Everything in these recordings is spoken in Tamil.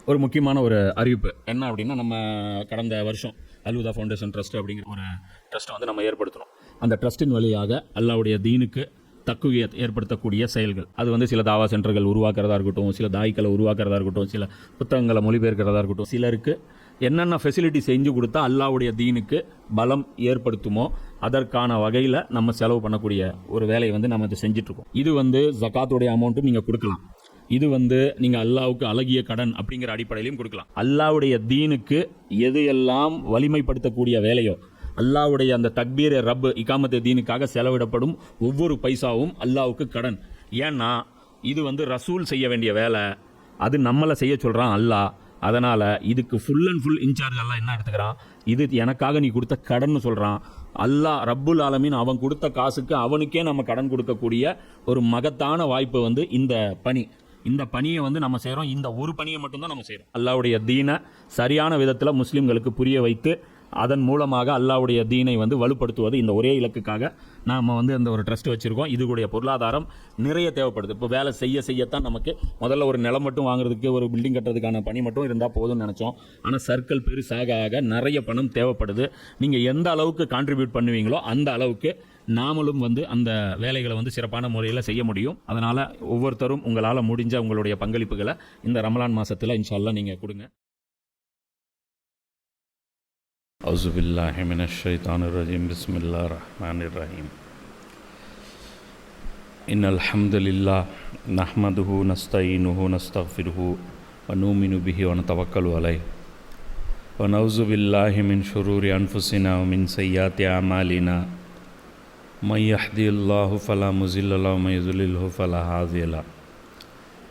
ஒரு முக்கியமான ஒரு அறிவிப்பு என்ன அப்படின்னா, நம்ம கடந்த வருஷம் அல்ஹுதா ஃபவுண்டேஷன் ட்ரஸ்ட் அப்படிங்கிற ஒரு ட்ரஸ்ட்டை வந்து நம்ம ஏற்படுத்தணும். அந்த ட்ரஸ்ட்டின் வழியாக அல்லாஹ்வுடைய தீனுக்கு தக்குவியத் ஏற்படுத்தக்கூடிய செயல்கள், அது வந்து சில தாவா சென்டர்கள் உருவாக்குறதா இருக்கட்டும், சில தாய்க்களை உருவாக்குறதா இருக்கட்டும், சில புத்தகங்களை மொழிபெயர்க்கிறதா இருக்கட்டும், சிலருக்கு என்னென்ன ஃபெசிலிட்டி செஞ்சு கொடுத்தா அல்லாஹ்வுடைய தீனுக்கு பலம் ஏற்படுத்துமோ அதற்கான வகையில் நம்ம செலவு பண்ணக்கூடிய ஒரு வேலையை வந்து நம்ம இதை செஞ்சிட்ருக்கோம். இது வந்து ஜகாத்துடைய அமௌண்ட்டும் நீங்கள் கொடுக்கலாம். இது வந்து நீங்கள் அல்லாஹ்வுக்கு அழகிய கடன் அப்படிங்கிற அடிப்படையிலையும் கொடுக்கலாம். அல்லாஹ்வுடைய தீனுக்கு எது எல்லாம் வலிமைப்படுத்தக்கூடிய வேலையோ, அல்லாஹ்வுடைய அந்த தக்பீர் ரப் இகாமத்து தீனுக்காக செலவிடப்படும் ஒவ்வொரு பைசாவும் அல்லாஹ்வுக்கு கடன். ஏன்னா இது வந்து ரசூல் செய்ய வேண்டிய வேலை, அது நம்மளை செய்ய சொல்கிறான் அல்லாஹ். அதனால் இதுக்கு ஃபுல் அண்ட் ஃபுல் இன்சார்ஜ் அல்லாஹ் என்ன எடுத்துக்கிறான், இது எனக்காக நீ கொடுத்த கடன் சொல்கிறான். அல்லாஹ் ரப்புல் ஆலமீன் அவன் கொடுத்த காசுக்கு அவனுக்கே நம்ம கடன் கொடுக்கக்கூடிய ஒரு மகத்தான வாய்ப்பு வந்து இந்த பணி. இந்த பணியை வந்து நம்ம செய்கிறோம். இந்த ஒரு பணியை மட்டும்தான் நம்ம செய்கிறோம். அல்லாஹ்வுடைய தீனை சரியான விதத்தில் முஸ்லீம்களுக்கு புரிய வைத்து அதன் மூலமாக அல்லாஹ்வுடைய தீனை வந்து வலுப்படுத்துவது, இந்த ஒரே இலக்குக்காக நாம் வந்து இந்த ஒரு ட்ரஸ்ட் வச்சுருக்கோம். இதுடைய பொருளாதாரம் நிறைய தேவைப்படுது. இப்போ வேலை செய்யத்தான் நமக்கு முதல்ல ஒரு நிலம் மட்டும் வாங்குறதுக்கு, ஒரு பில்டிங் கட்டுறதுக்கான பணி மட்டும் இருந்தால் போதும்னு நினச்சோம். ஆனால் சர்க்கிள் பெருசாக ஆக நிறைய பணம் தேவைப்படுது. நீங்கள் எந்த அளவுக்கு கான்ட்ரிபியூட் பண்ணுவீங்களோ அந்த அளவுக்கு நாமளும் வந்து அந்த வேலைகளை வந்து சிறப்பான முறையில் செய்ய முடியும். அதனால் ஒவ்வொருத்தரும் உங்களால் முடிஞ்ச உங்களுடைய பங்களிப்புகளை இந்த ரமலான் மாதத்தில் இன்ஷா அல்லாஹ் நீங்கள் கொடுங்க. அவுஸு பில்லாஹி மினஷ் ஷைத்தானிர் ரஜீம். பிஸ்மில்லாஹிர் ரஹ்மானிர் ரஹீம். இன்னல் ஹம்தலில்லாஹ் நஹ்மதுஹு நஸ்தஈனுஹு நஸ்தக்ஃபிருஹு வ நூமினு பிஹி வ நதவக்கலு அலைஹி வ நஊஸு பில்லாஹி மின் ஷுரூரி அன்ஃபுஸினா வ மின் ஸய்யிஆத்தி அமாலினா மை யஹ்திஹில்லாஹு ஃபலா முஸில்ல லஹு வ மை யுضللஹு ஃபலா ஹாதிய லஹு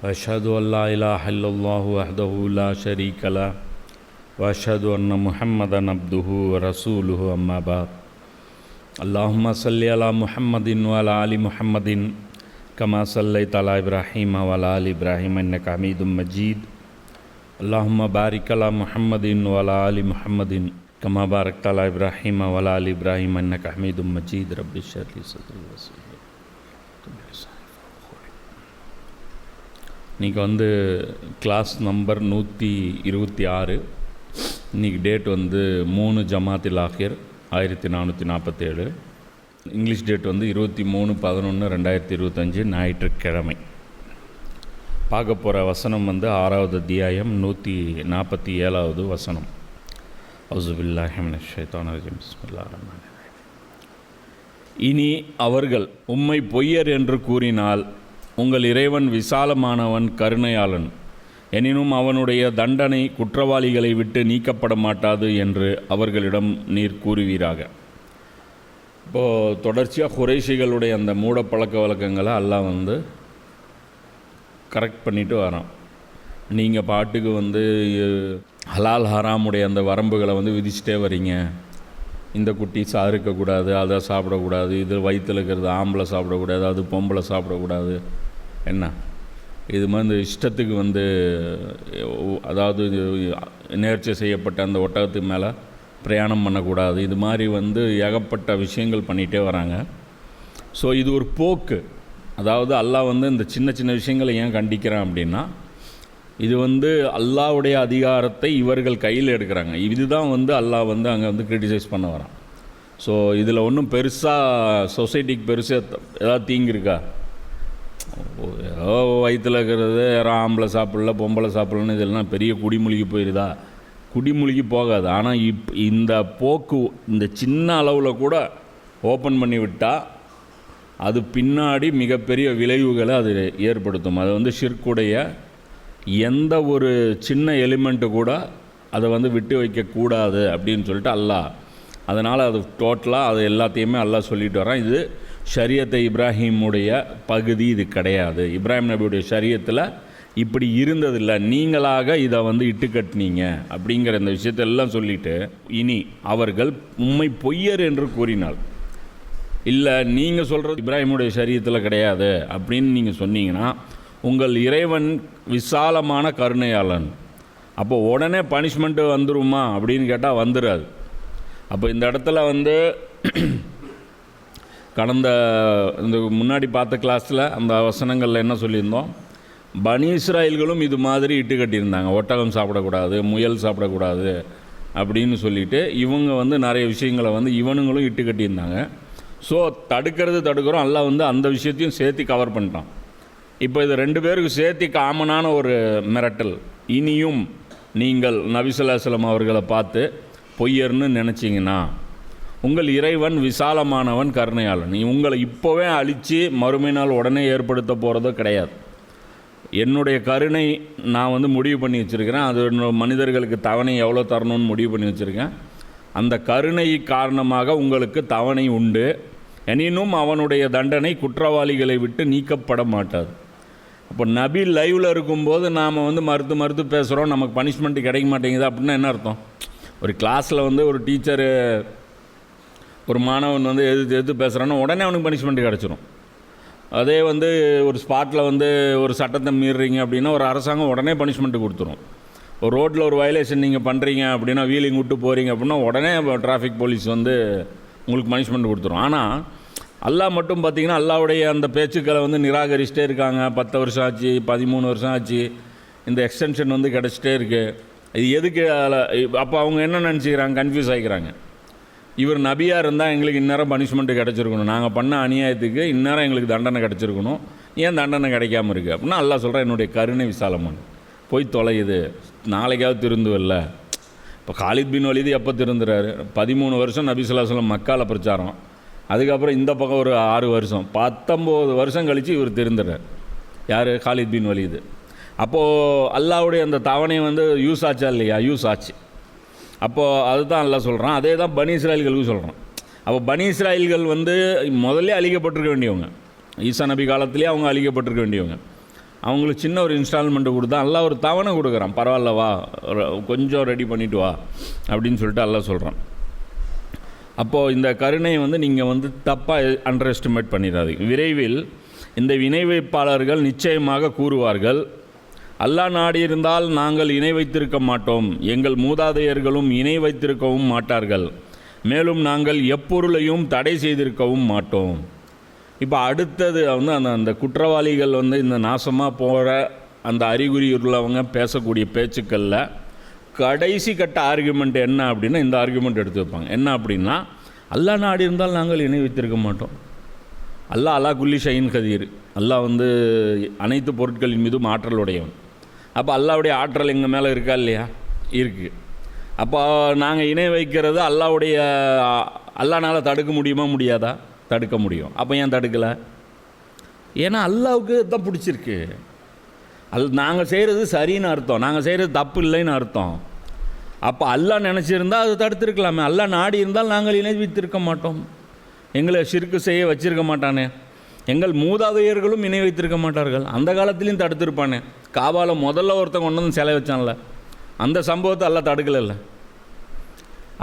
வ அஷ்ஹது அன் லா இலாஹ இல்லல்லாஹு வஹ்தஹு லா ஷரீக லஹு வ அஷ்ஹது அன்ன முஹம்மதன் அப்துஹு வ ரசூலுஹு அம்மா பஅத். அல்லாஹும்ம ஸல்லி அலா முஹம்மதின் வ அலா ஆலி முஹம்மதின் கமா ஸல்லைத அலா இப்ராஹீம வ அலா ஆலி இப்ராஹீம இன்னக ஹமீதும் மஜீத். அல்லாஹும்ம பாரிக் அலா முஹம்மதின் வ அலா ஆலி முஹம்மதின் கமா பாரக்த அலா இப்ராஹீம வ அலா ஆலி இப்ராஹீம இன்னக ஹமீதும் மஜீத். ரப்பி ஷ்ரஹ் லி ஸத்ரி வ யஸ்ஸிர் லி இன்றைக்கி வந்து கிளாஸ் நம்பர் 126. இன்றைக்கி டேட் வந்து 3 ஜமாத்தில் ஆஹிர் 1447. இங்கிலீஷ் டேட் வந்து 23/11/2025 ஞாயிற்றுக்கிழமை. பார்க்க போகிற வசனம் வந்து 6வது அத்தியாயம் 147வது வசனம். அவுஸு பில்லாஹி மினஷ் ஷைத்தானிர் ரஜீம். பிஸ்மில்லாஹிர் ரஹ்மானிர் ரஹீம். இனி அவர்கள் உம்மை பொய்யர் என்று கூறினால் உங்கள் இறைவன் விசாலமானவன், கருணையாளன். எனினும் அவனுடைய தண்டனை குற்றவாளிகளை விட்டு நீக்கப்பட மாட்டாது என்று அவர்களிடம் நீர் கூறுவீராக. இப்போது தொடர்ச்சியாக குறைஷிகளுடைய அந்த மூட பழக்க வழக்கங்களை அல்லாஹ் வந்து கரெக்ட் பண்ணிட்டு வரான். நீங்கள் பாட்டுக்கு வந்து ஹலால் ஹராமுடைய அந்த வரம்புகளை வந்து விதிச்சிட்டே வரீங்க. இந்த குட்டி இருக்கக்கூடாது, அதை சாப்பிடக்கூடாது, இது வயிற்றில் இருக்கிறது ஆம்பளை சாப்பிடக்கூடாது, அது பொம்பளை சாப்பிடக்கூடாது, என்ன இது மாதிரி இந்த இஷ்டத்துக்கு வந்து, அதாவது நேர்ச்சி செய்யப்பட்ட அந்த ஒட்டகத்துக்கு மேலே பிரயாணம் பண்ணக்கூடாது, இது மாதிரி வந்து ஏகப்பட்ட விஷயங்கள் பண்ணிகிட்டே வராங்க. ஸோ இது ஒரு போக்கு. அதாவது அல்லாஹ் வந்து இந்த சின்ன சின்ன விஷயங்களை ஏன் கண்டிக்கிறான் அப்படின்னா, இது வந்து அல்லாஹ்வுடைய அதிகாரத்தை இவர்கள் கையில் எடுக்கிறாங்க. இதுதான் வந்து அல்லாஹ் வந்து அங்கே வந்து கிரிட்டிசைஸ் பண்ண வரான். ஸோ இதில் ஒன்றும் பெருசாக சொசைட்டிக்கு பெருசாக ஏதாவது தீங்கு இருக்கா? ஏதோ வயிற்றில் இருக்கிறது யாரோ ஆம்பளை சாப்பிடல பொம்பளை சாப்பிடலன்னு இதெல்லாம் பெரிய குடிமொழிக்கு போயிடுதா? குடிமொழிக்கு போகாது. ஆனால் இந்த போக்கு இந்த சின்ன அளவில் கூட ஓப்பன் பண்ணி விட்டால் அது பின்னாடி மிகப்பெரிய விளைவுகளை அது ஏற்படுத்தும். அது வந்து ஷிர்க்குடைய எந்த ஒரு சின்ன எலிமெண்ட்டு கூட அதை வந்து விட்டு வைக்கக்கூடாது அப்படின்னு சொல்லிட்டு அல்லாஹ், அதனால் அது டோட்டலாக அது எல்லாத்தையுமே அல்லாஹ் சொல்லிட்டு வரான். இது ஷரியத்தை இப்ராஹிமுடைய பகுதி இது கிடையாது. இப்ராஹிம் நபியுடைய ஷரியத்தில் இப்படி இருந்ததில்லை, நீங்களாக இதை வந்து இட்டுக்கட்டினீங்க அப்படிங்கிற இந்த விஷயத்தெல்லாம் சொல்லிவிட்டு, இனி அவர்கள் உம்மை பொய்யர் என்று கூறினால், இல்லை நீங்கள் சொல்கிறது இப்ராஹிமுடைய ஷரியத்தில் கிடையாது அப்படின்னு நீங்கள் சொன்னீங்கன்னா உங்கள் இறைவன் விசாலமான கருணையாளன். அப்போ உடனே பனிஷ்மெண்ட்டு வந்துருமா அப்படின்னு கேட்டால் வந்துடாது. அப்போ இந்த இடத்துல வந்து கடந்த இந்த முன்னாடி பார்த்த கிளாஸில் அந்த வசனங்களில் என்ன சொல்லியிருந்தோம், பனி இஸ்ராயல்களும் இது மாதிரி இட்டு கட்டியிருந்தாங்க. ஒட்டகம் சாப்பிடக்கூடாது, முயல் சாப்பிடக்கூடாது அப்படின்னு சொல்லிட்டு இவங்க வந்து நிறைய விஷயங்களை வந்து இவனுங்களும் இட்டு கட்டியிருந்தாங்க. ஸோ தடுக்கிறோம், அல்லாஹ் வந்து அந்த விஷயத்தையும் சேர்த்து கவர் பண்ணிட்டான். இப்போ இது 2 பேருக்கு சேர்த்து காமனான ஒரு மிரட்டல். இனியும் நீங்கள் நபி ஸல்லல்லாஹு அலைஹி வஸல்லம் அவர்களை பார்த்து பொய்யர்னு நினச்சிங்கன்னா உங்கள் இறைவன் விசாலமானவன், கருணையாளன். நீ உங்களை இப்போவே அழித்து மறுமை நாள் உடனே ஏற்படுத்த போகிறதோ கிடையாது. என்னுடைய கருணை நான் வந்து முடிவு பண்ணி வச்சுருக்கிறேன். அது மனிதர்களுக்கு தவணை எவ்வளோ தரணும்னு முடிவு பண்ணி வச்சுருக்கேன். அந்த கருணை காரணமாக உங்களுக்கு தவணை உண்டு. எனினும் அவனுடைய தண்டனை குற்றவாளிகளை விட்டு நீக்கப்பட மாட்டாது. அப்போ நபி லைவில் இருக்கும்போது நாம் வந்து மறுத்து பேசுகிறோம், நமக்கு பனிஷ்மெண்ட் கிடைக்க மாட்டேங்குது அப்படின்னா என்ன அர்த்தம்? ஒரு கிளாஸில் வந்து ஒரு டீச்சரு ஒரு மாணவன் வந்து எதிர்த்து பேசுகிறான்னா உடனே அவனுக்கு பனிஷ்மெண்ட் கிடச்சிரும். அதே வந்து ஒரு ஸ்பாட்டில் வந்து ஒரு சட்டத்தை மீறுறீங்க அப்படின்னா ஒரு அரசாங்கம் உடனே பனிஷ்மெண்ட்டு கொடுத்துரும். ஒரு ரோட்டில் ஒரு வயலேஷன் நீங்கள் பண்ணுறீங்க அப்படின்னா, வீலிங் விட்டு போகிறீங்க அப்படின்னா உடனே டிராஃபிக் போலீஸ் வந்து உங்களுக்கு பனிஷ்மெண்ட் கொடுத்துரும். ஆனால் அல்லாஹ் மட்டும் பார்த்திங்கன்னா அல்லாஹ்வுடைய அந்த பேச்சுக்களை வந்து நிராகரிச்சிட்டே இருக்காங்க. 10 வருஷம் ஆச்சு, 13 வருஷம் ஆச்சு, இந்த எக்ஸ்டென்ஷன் வந்து கிடச்சிட்டே இருக்குது. இது எதுக்கு? அப்போ அவங்க என்ன நினச்சிக்கிறாங்க? கன்ஃபியூஸ் ஆகிக்கிறாங்க. இவர் நபியாக இருந்தால் எங்களுக்கு இந்நேரம் பனிஷ்மெண்ட்டு கிடச்சிருக்கணும், நாங்கள் பண்ண அநியாயத்துக்கு இந்நேரம் எங்களுக்கு தண்டனை கிடச்சிருக்கணும், ஏன் தண்டனை கிடைக்காமல் இருக்குது அப்படின்னா அல்லாஹ் சொல்கிறேன் என்னுடைய கருணை விசாலமான போய் தொலையுது, நாளைக்காவது திருந்துவல்ல. இப்போ காலித் பின் வலீது எப்போ திருந்துறாரு? 13 வருஷம் நபி ஸல்லல்லாஹு அலைஹி வஸல்லம் மக்கால பிரச்சாரம், அதுக்கப்புறம் இந்த பக்கம் ஒரு 6 வருஷம், 19 வருஷம் கழித்து இவர் திருந்துறார். யார்? Khalid bin Walid. அப்போது அல்லாஹ்வுடைய அந்த தவணை வந்து யூஸ் ஆச்சா இல்லையா? யூஸ் ஆச்சு. அப்போது அதுதான் அல்லாஹ் சொல்கிறான். அதே தான் பனி இஸ்ராயல்களுக்கு சொல்கிறான். அப்போ பனி இஸ்ராயல்கள் வந்து முதல்ல அழிக்கப்பட்டிருக்க வேண்டியவங்க, ஈசா நபி காலத்துலேயே அவங்க அழிக்கப்பட்டிருக்க வேண்டியவங்க. அவங்களுக்கு சின்ன ஒரு இன்ஸ்டால்மெண்ட்டு கொடுத்தா அல்லாஹ் ஒரு தவணை கொடுக்குறான். பரவாயில்ல வா, கொஞ்சம் ரெடி பண்ணிவிட்டு வா அப்படின்னு சொல்லிட்டு அல்லாஹ் சொல்கிறான். அப்போது இந்த கருணையை வந்து நீங்கள் வந்து தப்பாக அண்டர் எஸ்டிமேட் பண்ணிடாதீங்க. விரைவில் இந்த இணை வைப்பாளர்கள் நிச்சயமாக கூறுவார்கள், அல்லாஹ் நாடியிருந்தால் நாங்கள் இணை வைத்திருக்க மாட்டோம், எங்கள் மூதாதையர்களும் இணை வைத்திருக்கவும் மாட்டார்கள், மேலும் நாங்கள் எப்பொருளையும் தடை செய்திருக்கவும் மாட்டோம். இப்போ அடுத்தது வந்து அந்த குற்றவாளிகள் வந்து இந்த நாசமாக போகிற அந்த அறிகுறி உள்ளவங்க பேசக்கூடிய பேச்சுக்களில் கடைசி கட்ட ஆர்குமெண்ட் என்ன அப்படின்னா இந்த ஆர்குமெண்ட் எடுத்து வைப்பாங்க. என்ன அப்படின்னா, அல்லாஹ் நாடி இருந்தால் நாங்கள் இணை வைத்திருக்க மாட்டோம். அல்லாஹ் அலா குல்லி ஷைன் கதீர். அல்லாஹ் வந்து அனைத்து பொருட்களின் மீதும் ஆற்றல் உடையவன். அப்போ அல்லாஹ்வுடைய ஆற்றல் எங்கள் மேலே இருக்கா இல்லையா? இருக்குது. அப்போ நாங்கள் இணை வைக்கிறது அல்லாஹ்னால தடுக்க முடியுமா? முடியாதா? தடுக்க முடியும். அப்போ ஏன் தடுக்கலை? ஏன்னா அல்லாஹ்வுக்கு தான் பிடிச்சிருக்கு. நாங்கள் செய்கிறது சரின்னு அர்த்தம், நாங்கள் செய்கிறது தப்பு இல்லைன்னு அர்த்தம். அப்போ அல்லாஹ் நினச்சிருந்தால் அது தடுத்துருக்கலாமே. அல்லாஹ் நாடி இருந்தால் நாங்கள் இணை வைத்திருக்க மாட்டோம், எங்களை ஷிர்க்கு செய்ய வச்சிருக்க மாட்டானே, எங்கள் மூதாதையர்களும் இணை வைத்திருக்க மாட்டார்கள், அந்த காலத்துலேயும் தடுத்துருப்பானே. காபாவில் முதல்ல ஒருத்தன் கொண்டு வந்து சிலை வச்சான்ல, அந்த சம்பவத்தை அல்லாஹ் தடுக்கலைல்ல.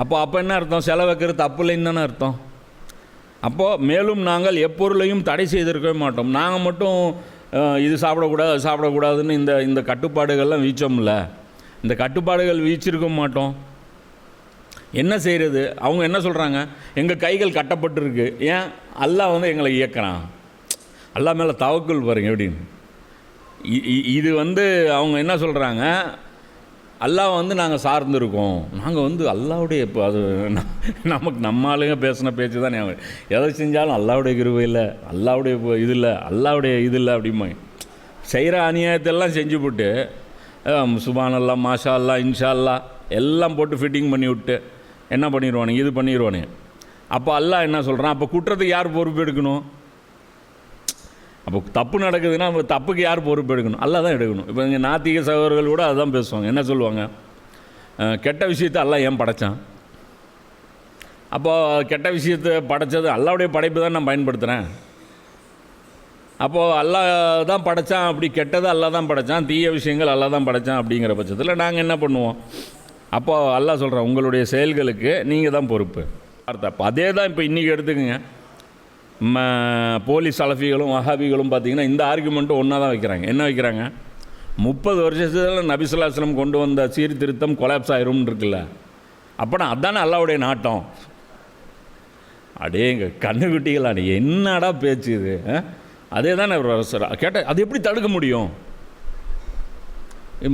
அப்போ என்ன அர்த்தம்? சிலை வைக்கிறது தப்பு இல்லைன்னு தானே அர்த்தம். அப்போது மேலும் நாங்கள் எப்பொருளையும் தடை செய்திருக்கவே மாட்டோம். நாங்கள் மட்டும் இது சாப்பிடக்கூடாது அது சாப்பிடக்கூடாதுன்னு இந்த கட்டுப்பாடுகள்லாம் வீச்சோம்ல, இந்த கட்டுப்பாடுகள் வீச்சிருக்க மாட்டோம். என்ன செய்கிறது? அவங்க என்ன சொல்கிறாங்க? எங்கள் கைகள் கட்டப்பட்டிருக்கு. ஏன்? அல்லாஹ் வந்து எங்களை இயக்குறான். அல்லாஹ் மேலே தவக்குல் பாருங்க எப்படின்னு. இது வந்து அவங்க என்ன சொல்கிறாங்க? அல்லாஹ் வந்து நாங்கள் சார்ந்திருக்கோம், நாங்கள் வந்து அல்லாஹ்வுடைய இப்போ அது நமக்கு நம்ம ஆளுங்க பேசின பேச்சு தான் ஞாபகம். எதை செஞ்சாலும் அல்லாஹ்வுடைய கிருபை இல்லை, அல்லாஹ்வுடைய இது இல்லை, அல்லாஹ்வுடைய இது இல்லை அப்படிம்பாங்க. செய்கிற அநியாயத்தெல்லாம் செஞ்சு போட்டு சுபான் அல்லா, மாஷா அல்லா, இன்ஷா அல்லா எல்லாம் போட்டு ஃபிட்டிங் பண்ணி விட்டு என்ன பண்ணிடுவானுங்க? இது பண்ணிடுவானுங்க. அப்போ அல்லாஹ் என்ன சொல்கிறான்? அப்போ குற்றத்துக்கு யார் பொறுப்பு எடுக்கணும்? அப்போ தப்பு நடக்குதுன்னா தப்புக்கு யார் பொறுப்பு எடுக்கணும்? அல்லாஹ் தான் எடுக்கணும். இப்போ இங்கே நாத்திக சகோதரர்கள் கூட அதுதான் பேசுவாங்க. என்ன சொல்லுவாங்க? கெட்ட விஷயத்தை அல்லாஹ் ஏன் படைத்தான்? அப்போது கெட்ட விஷயத்தை படைத்தது அல்லாஹ்வுடைய படைப்பு தான் நான் பயன்படுத்துகிறேன். அப்போது அல்லாஹ் தான் படைத்தான், அப்படி கெட்டது அல்லாஹ் தான் படைத்தான், தீய விஷயங்கள் அல்லாஹ் தான் படைத்தான் அப்படிங்கிற பட்சத்தில் நாங்கள் என்ன பண்ணுவோம்? அப்போது அல்லாஹ் சொல்கிறேன், உங்களுடைய செயல்களுக்கு நீங்கள் தான் பொறுப்பு. அர்த்தம் அதே தான். இப்போ இன்றைக்கி எடுத்துக்கோங்க, போலீஸ் சலஃபிகளும் வஹாபிகளும் பார்த்திங்கன்னா இந்த ஆர்குமெண்ட்டும் ஒன்றா தான் வைக்கிறாங்க. என்ன வைக்கிறாங்க? 30 வருஷத்தில் நபி ஸல்லல்லாஹு அலைஹி வஸல்லம் கொண்டு வந்த சீர்திருத்தம் கொலாப்ஸ் ஆயிரும்னு இருக்குல்ல, அப்போனா அதானே அல்லாஹ்வுடைய நாட்டம். அடேங்க கண்ணுக்குட்டிகளா, என்னடா பேச்சு இது? அதே தானே கேட்ட, அது எப்படி தடுக்க முடியும்?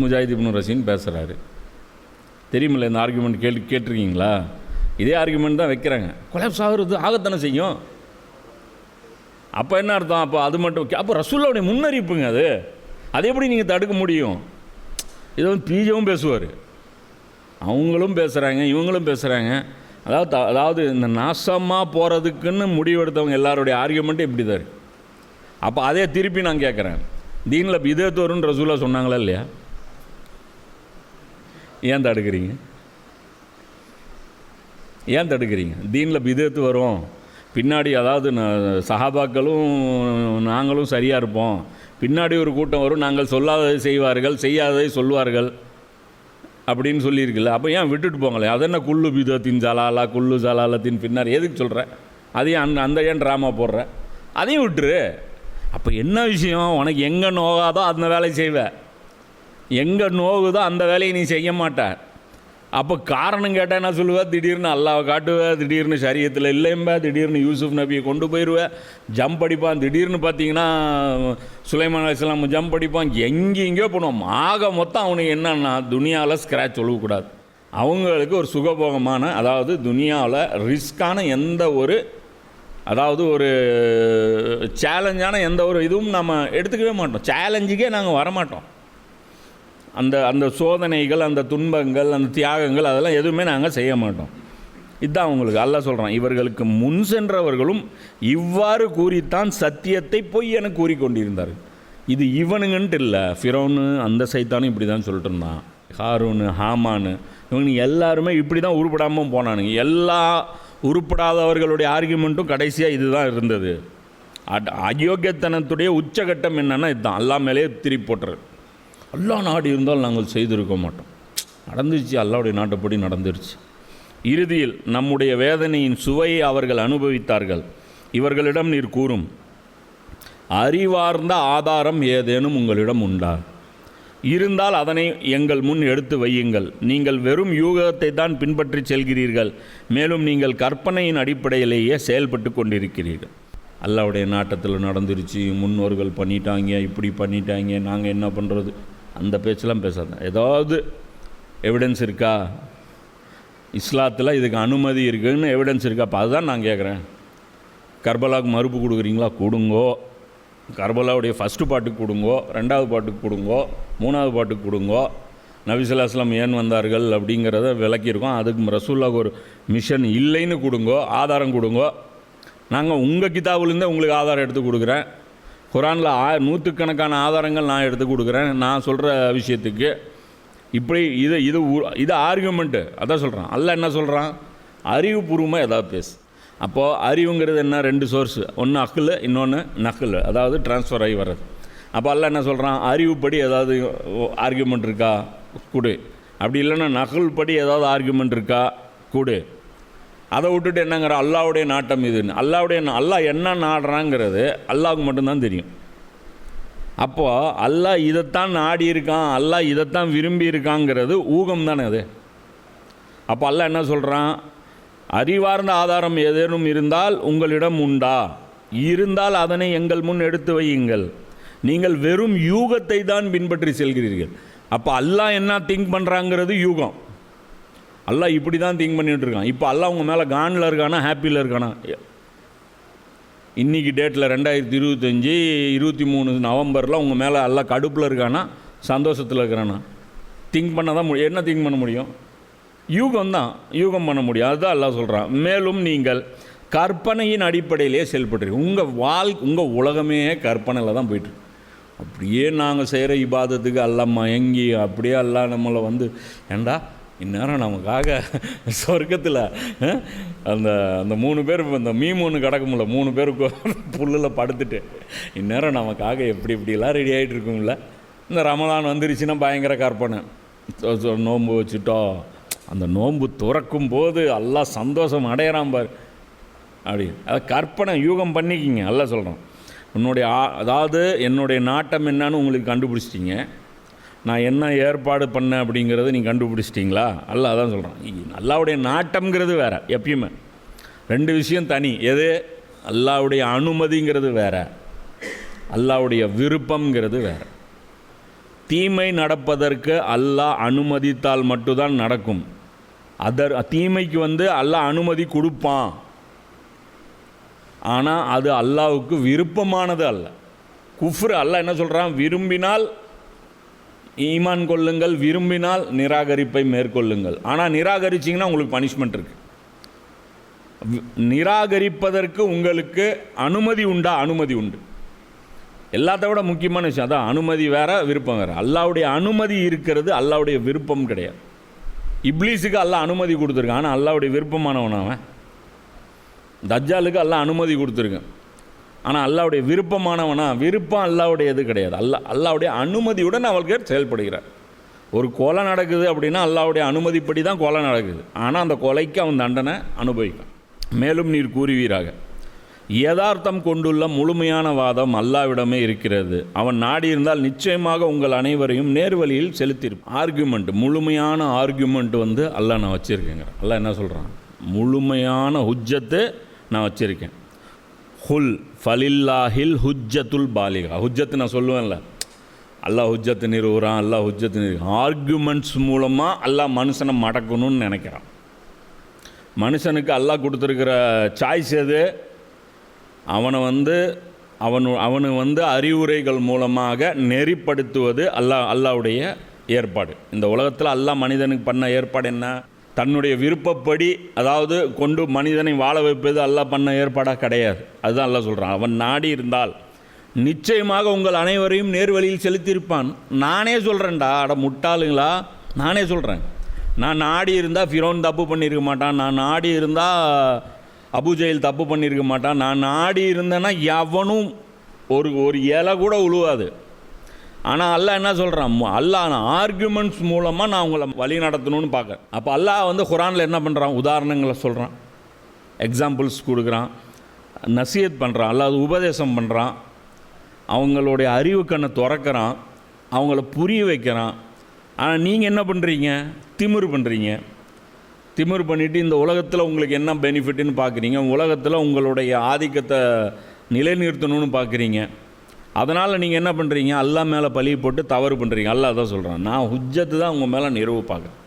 முஜாஹித் இப்னு ரஷீன் பேசுகிறாரு. தெரியுமில்ல இந்த ஆர்குமெண்ட் கேட்டிருக்கீங்களா? இதே ஆர்குமெண்ட் தான் வைக்கிறாங்க. கொலாப்ஸ் ஆகுறது ஆகத்தானே செய்யும். அப்போ என்ன அர்த்தம்? அப்போ அது மட்டும் அப்போ ரசூலுல்லாஹ்வுடைய முன்னறிவிப்புங்க அது. அதை எப்படி நீங்கள் தடுக்க முடியும்? இதை வந்து பிஜேவும் பேசுவார், அவங்களும் பேசுகிறாங்க, இவங்களும் பேசுகிறாங்க. அதாவது இந்த நாசமாக போகிறதுக்குன்னு முடிவெடுத்தவங்க எல்லாருடைய ஆர்குமெண்ட்டும் இப்படி தான் இருக்குது. அப்போ அதே திருப்பி நான் கேட்குறேன், தீனில் பிதஅத் வரும்னு ரசூலுல்லாஹ் சொன்னாங்களா இல்லையா? ஏன் தடுக்கிறீங்க? ஏன் தடுக்கிறீங்க? தீனில் பிதஅத் வரும் பின்னாடி, அதாவது சஹாபாக்களும் நாங்களும் சரியாக இருப்போம், பின்னாடி ஒரு கூட்டம் வரும், நாங்கள் சொல்லாததை செய்வார்கள், செய்யாததை சொல்வார்கள் அப்படின்னு சொல்லியிருக்குல்ல. அப்போ ஏன் விட்டுட்டு போங்களேன்? அது என்ன குல்லு பிதத்தின் ஜலாலா குல்லு ஜலாலத்தின் பின்னாடி எதுக்கு சொல்கிறேன்? அதையும் அந்த ஏன் ட்ராமா போடுற? அதையும் விட்டுரு. அப்போ என்ன விஷயம்? உனக்கு எங்கே நோகாதோ அந்த வேலையை செய்வேன், எங்கே நோகுதோ அந்த வேலையை நீ செய்ய மாட்ட. அப்போ காரணம் கேட்டால் என்ன சொல்லுவேன்? திடீர்னு அல்லாஹ்வை காட்டுவேன், திடீர்னு ஷரியத்தில் இல்லைம்பா, திடீர்னு யூசுஃப் நபியை கொண்டு போயிடுவேன், ஜம்ப் அடிப்பான், திடீர்னு பார்த்தீங்கன்னா சுலைமான் அலைஹிஸ்ஸலாம் ஜம்ப் அடிப்பான், எங்கேயோ போடுவான். ஆக மொத்தம் அவனுக்கு என்னன்னா துனியாவில் ஸ்க்ராட்ச் ஒழுகக்கூடாது. அவங்களுக்கு ஒரு சுகபோகமான, அதாவது துனியாவில் ரிஸ்க்கான எந்த ஒரு, அதாவது ஒரு சேலஞ்சான எந்த ஒரு இதுவும் நம்ம எடுத்துக்கவே மாட்டோம். சேலஞ்சுக்கே நாங்கள் வரமாட்டோம். அந்த சோதனைகள், அந்த துன்பங்கள், அந்த தியாகங்கள் அதெல்லாம் எதுவுமே நாங்கள் செய்ய மாட்டோம். இதுதான் அவங்களுக்கு அல்லாஹ் சொல்கிறான், இவர்களுக்கு முன் சென்றவர்களும் இவ்வாறு கூறித்தான் சத்தியத்தை பொய் என கூறிக்கொண்டிருந்தார்கள். இது இவனுங்கன்ட்டு இல்லை, ஃபிரௌனு அந்த சைத்தானும் இப்படி தான் சொல்லிட்டு இருந்தான், ஹாரூனு ஹாமானு இவங்க எல்லாருமே இப்படி தான் உருப்படாமல் போனானுங்க. எல்லா உருப்படாதவர்களுடைய ஆர்கியூமெண்ட்டும் கடைசியாக இது தான் இருந்தது. அயோக்கியத்தனத்துடைய உச்சகட்டம் என்னென்னா இதுதான், அல்லாஹ் மேலே திருப்பி போட்டுறது. அல்லாஹ் நாடு இருந்தால் நாங்கள் செய்திருக்க மாட்டோம். நடந்துருச்சு, அல்லாஹ்வுடைய நாட்டுப்படி நடந்துருச்சு. இறுதியில் நம்முடைய வேதனையின் சுவையை அவர்கள் அனுபவித்தார்கள். இவர்களிடம் நீர் கூறும், அறிவார்ந்த ஆதாரம் ஏதேனும் உங்களிடம் உண்டா? இருந்தால் அதனை எங்கள் முன் எடுத்து வையுங்கள். நீங்கள் வெறும் யூகத்தை தான் பின்பற்றி செல்கிறீர்கள், மேலும் நீங்கள் கற்பனையின் அடிப்படையிலேயே செயல்பட்டு கொண்டிருக்கிறீர்கள். அல்லாஹ்வுடைய நாட்டத்தில் நடந்துருச்சு, முன்னோர்கள் பண்ணிட்டாங்க, இப்படி பண்ணிட்டாங்க, நாங்கள் என்ன பண்ணுறது, அந்த பேச்செல்லாம் பேசாத. ஏதாவது எவிடன்ஸ் இருக்கா? இஸ்லாத்தில் இதுக்கு அனுமதி இருக்குதுன்னு எவிடன்ஸ் இருக்கா? அப்போ அதுதான் நான் கேட்குறேன். கர்பலாவுக்கு மறுப்பு கொடுக்குறீங்களா? கொடுங்கோ. கர்பலாவுடைய ஃபஸ்ட்டு பாட்டுக்கு கொடுங்கோ, ரெண்டாவது பாட்டுக்கு கொடுங்கோ, மூணாவது பாட்டுக்கு கொடுங்கோ. நபி ஸல்லல்லாஹு அலைஹி வஸல்லம் ஏன் வந்தார்கள் அப்படிங்கிறத விளக்கியிருக்கோம். அதுக்கு ரசூலுல்லாஹ்வுக்கு ஒரு மிஷன் இல்லைன்னு கொடுங்கோ, ஆதாரம் கொடுங்கோ. நாங்கள் உங்கள் கிதாபுலேருந்தே உங்களுக்கு ஆதாரம் எடுத்து கொடுக்குறேன். குரானில் நூற்றுக்கணக்கான ஆதாரங்கள் நான் எடுத்து கொடுக்குறேன் நான் சொல்கிற விஷயத்துக்கு. இப்படி இது ஆர்குமெண்ட்டு. அதான் சொல்கிறான். அல்லாஹ் என்ன சொல்கிறான்? அறிவுபூர்வமாக ஏதாவது பேசு. அப்போது அறிவுங்கிறது என்ன? ரெண்டு சோர்ஸு, ஒன்று அக்குல், இன்னொன்று நக்குல், அதாவது ட்ரான்ஸ்ஃபர் ஆகி வர்றது. அப்போ அல்லாஹ் என்ன சொல்கிறான்? அறிவுப்படி ஏதாவது ஆர்குமெண்ட் இருக்கா? கொடு. அப்படி இல்லைன்னா நகுல் படி ஏதாவது ஆர்குமெண்ட் இருக்கா? கொடு. அதை விட்டுட்டு என்னங்கிற அல்லாஹ்வுடைய நாட்டம் இதுன்னு. அல்லாஹ் என்ன நாடுறாங்கிறது அல்லாஹ்வுக்கு மட்டும்தான் தெரியும். அப்போது அல்லாஹ் இதைத்தான் நாடி இருக்கான், அல்லாஹ் இதைத்தான் விரும்பி இருக்காங்கிறது ஊகம் தானே அது. அப்போ அல்லாஹ் என்ன சொல்கிறான்? அறிவார்ந்த ஆதாரம் ஏதேனும் இருந்தால் உங்களிடம் உண்டா? இருந்தால் அதனை எங்கள் முன் எடுத்து வையுங்கள். நீங்கள் வெறும் யூகத்தை தான் பின்பற்றி செல்கிறீர்கள். அப்போ அல்லாஹ் என்ன திங்க் பண்ணுறாங்கிறது யூகம். அல்லாஹ் இப்படி தான் திங்க் பண்ணிகிட்டு இருக்கான். இப்போ அல்லாஹ் உங்கள் மேலே கானில் இருக்கானா, ஹாப்பியில் இருக்கானா? இன்றைக்கி டேட்டில் 2025 23 நவம்பரில் உங்கள் மேலே அல்லாஹ் கடுப்பில் இருக்கானா, சந்தோஷத்தில் இருக்கிறானா? திங்க் பண்ண தான் முடியும். என்ன திங்க் பண்ண முடியும்? யூகம் தான், யூகம் பண்ண முடியும். அதுதான் அல்லாஹ் சொல்கிறான். மேலும் நீங்கள் கற்பனையின் அடிப்படையிலே செயல்படுறீங்க. உங்கள் உலகமே கற்பனையில் தான் போய்ட்டு. அப்படியே நாங்கள் செய்கிற இபாதத்துக்கு அல்லாஹ் மயங்கி, அப்படியே அல்லாஹ் நம்மளை வந்து ஏண்டா இந்நேரம் நமக்காக சொர்க்கத்தில் அந்த 3 பேர் இந்த மீமூன்னு கிடக்கும்ல, 3 பேருக்கு புல்லில் படுத்துட்டு இந்நேரம் நமக்காக இப்படிலாம் ரெடி ஆகிட்டு இருக்கும்ல. இந்த ரமலான் வந்துருச்சுன்னா பயங்கர கற்பனை. நோன்பு வச்சுட்டோம், அந்த நோன்பு துறக்கும் போது எல்லாம் சந்தோஷம் அடையிறான் பார் அப்படி. அதை கற்பனை யூகம் பண்ணிக்கிங்க. எல்லாம் சொல்கிறோம். அதாவது என்னுடைய நாட்டம் என்னன்னு உங்களுக்கு கண்டுபிடிச்சிட்டிங்க, நான் என்ன ஏற்பாடு பண்ணேன் அப்படிங்கிறத நீங்கள் கண்டுபிடிச்சிட்டிங்களா? அல்லாஹ் அதான் சொல்கிறான். அல்லாஹ்வுடைய நாட்டம்ங்கிறது வேறு, எப்பயுமே 2 விஷயம் தனி. எது? அல்லாஹ்வுடைய அனுமதிங்கிறது வேறு, அல்லாஹ்வுடைய விருப்பங்கிறது வேறு. தீமை நடப்பதற்கு அல்லாஹ் அனுமதித்தால் மட்டும்தான் நடக்கும். தீமைக்கு வந்து அல்லாஹ் அனுமதி கொடுப்பான், ஆனால் அது அல்லாஹ்வுக்கு விருப்பமானது அல்ல. குஃப்ர் அல்லாஹ் என்ன சொல்கிறான், விரும்பினால் ஈமான் கொள்ளுங்கள், விரும்பினால் நிராகரிப்பை மேற்கொள்ளுங்கள். ஆனால் நிராகரிச்சிங்கன்னா உங்களுக்கு பனிஷ்மெண்ட் இருக்குது. நிராகரிப்பதற்கு உங்களுக்கு அனுமதி உண்டா? அனுமதி உண்டு. எல்லாத்த விட முக்கியமான விஷயம் அதான், அனுமதி வேறு விருப்பம் வேறு. அல்லாஹ்வுடைய அனுமதி இருக்கிறது, அல்லாஹ்வுடைய விருப்பம் கிடையாது. இப்லீஸுக்கு அல்லாஹ் அனுமதி கொடுத்துருக்கான், ஆனால் அல்லாஹ்வுடைய விருப்பமானவன் அவன். தஜ்ஜாலுக்கு அல்லாஹ் அனுமதி கொடுத்துருக்கான், ஆனால் அல்லாஹ்வுடைய விருப்பமானவனா? விருப்பம் அல்லாஹ்வுடையது கிடையாது. அல்லாஹ்வுடைய அனுமதியுடன் அவர்கள் செயல்படுகிறார். ஒரு கொலை நடக்குது அப்படின்னா அல்லாஹ்வுடைய அனுமதிப்படி தான் கொலை நடக்குது, ஆனால் அந்த கொலைக்கு அவன் தண்டனை அனுபவிக்கான். மேலும் நீர் கூறுவீராக, யதார்த்தம் கொண்டுள்ள முழுமையான வாதம் அல்லாஹ்விடமே இருக்கிறது. அவன் நாடி இருந்தால் நிச்சயமாக உங்கள் அனைவரையும் நேர்வழியில் செலுத்தியிருப்பான். ஆர்கியூமெண்ட், முழுமையான ஆர்கியூமெண்ட் வந்து அல்லாஹ் நான் வச்சுருக்கேங்க. அல்லாஹ் என்ன சொல்கிறான், முழுமையான ஹுஜ்ஜத்து நான் வச்சுருக்கேன். ஹுல் ஃபலில்லாஹில் ஹுஜ்ஜத்துல் பாலிகா. ஹுஜ்ஜத்து நான் சொல்லுவேன்ல, அல்லாஹ் ஹுஜ்ஜத்து நிறுவுறான், அல்லாஹ் ஹுஜ்ஜத்து ஆர்கியூமெண்ட்ஸ் மூலமாக அல்லாஹ் மனுஷனை மடக்கணும்னு நினைக்கிறான். மனுஷனுக்கு அல்லாஹ் கொடுத்துருக்கிற சாய்ஸ் எது? அவனை வந்து அறிவுரைகள் மூலமாக நெறிப்படுத்துவது அல்லாஹ்வுடைய ஏற்பாடு. இந்த உலகத்தில் அல்லாஹ் மனிதனுக்கு பண்ண ஏற்பாடு என்ன? தன்னுடைய விருப்பப்படி, அதாவது கொண்டு மனிதனை வாழ வைப்பது அல்லாஹ் பண்ண ஏற்பாடாக கிடையாது. அதுதான் அல்லாஹ் சொல்கிறான், அவன் நாடி இருந்தால் நிச்சயமாக உங்கள் அனைவரையும் நேர்வழியில் செலுத்தியிருப்பான். நானே சொல்கிறேன்டா, அட முட்டாளுங்களா, நானே சொல்கிறேன். நான் நாடி இருந்தால் ஃபிரௌன் தப்பு பண்ணியிருக்க மாட்டான், நான் நாடி இருந்தால் அபுஜெயில் தப்பு பண்ணியிருக்க மாட்டான், நான் நாடி இருந்தேன்னா எவனும் ஒரு இலை கூட உழுவாது. ஆனால் அல்லாஹ் என்ன சொல்கிறான், அல்லாஹ் ஆர்கியூமெண்ட்ஸ் மூலமாக நான் உங்களை வழி நடத்தணும்னு பார்க்குறேன். அப்போ அல்லாஹ் வந்து குரானில் என்ன பண்ணுறான், உதாரணங்களை சொல்கிறான், எக்ஸாம்பிள்ஸ் கொடுக்குறான், நசீஹத் பண்ணுறான், அல்லாஹ் உபதேசம் பண்ணுறான், அவங்களுடைய அறிவு கண்ணை திறக்கிறான், அவங்கள புரிய வைக்கிறான். ஆனால் நீங்கள் என்ன பண்ணுறீங்க, திமிரு பண்ணுறீங்க. திமிரு பண்ணிவிட்டு இந்த உலகத்தில் உங்களுக்கு என்ன பெனிஃபிட்னு பார்க்குறீங்க, உலகத்தில் உங்களுடைய ஆதிக்கத்தை நிலைநிறுத்தணும்னு பார்க்குறீங்க. அதனால் நீங்கள் என்ன பண்ணுறீங்க, அல்லாஹ் மேலே பழி போட்டு தவறு பண்ணுறீங்க. அல்லாஹ் தான் சொல்கிறான், நான் ஹுஜ்ஜத்து தான் உங்கள் மேலே நிறுவு பார்க்குறேன்.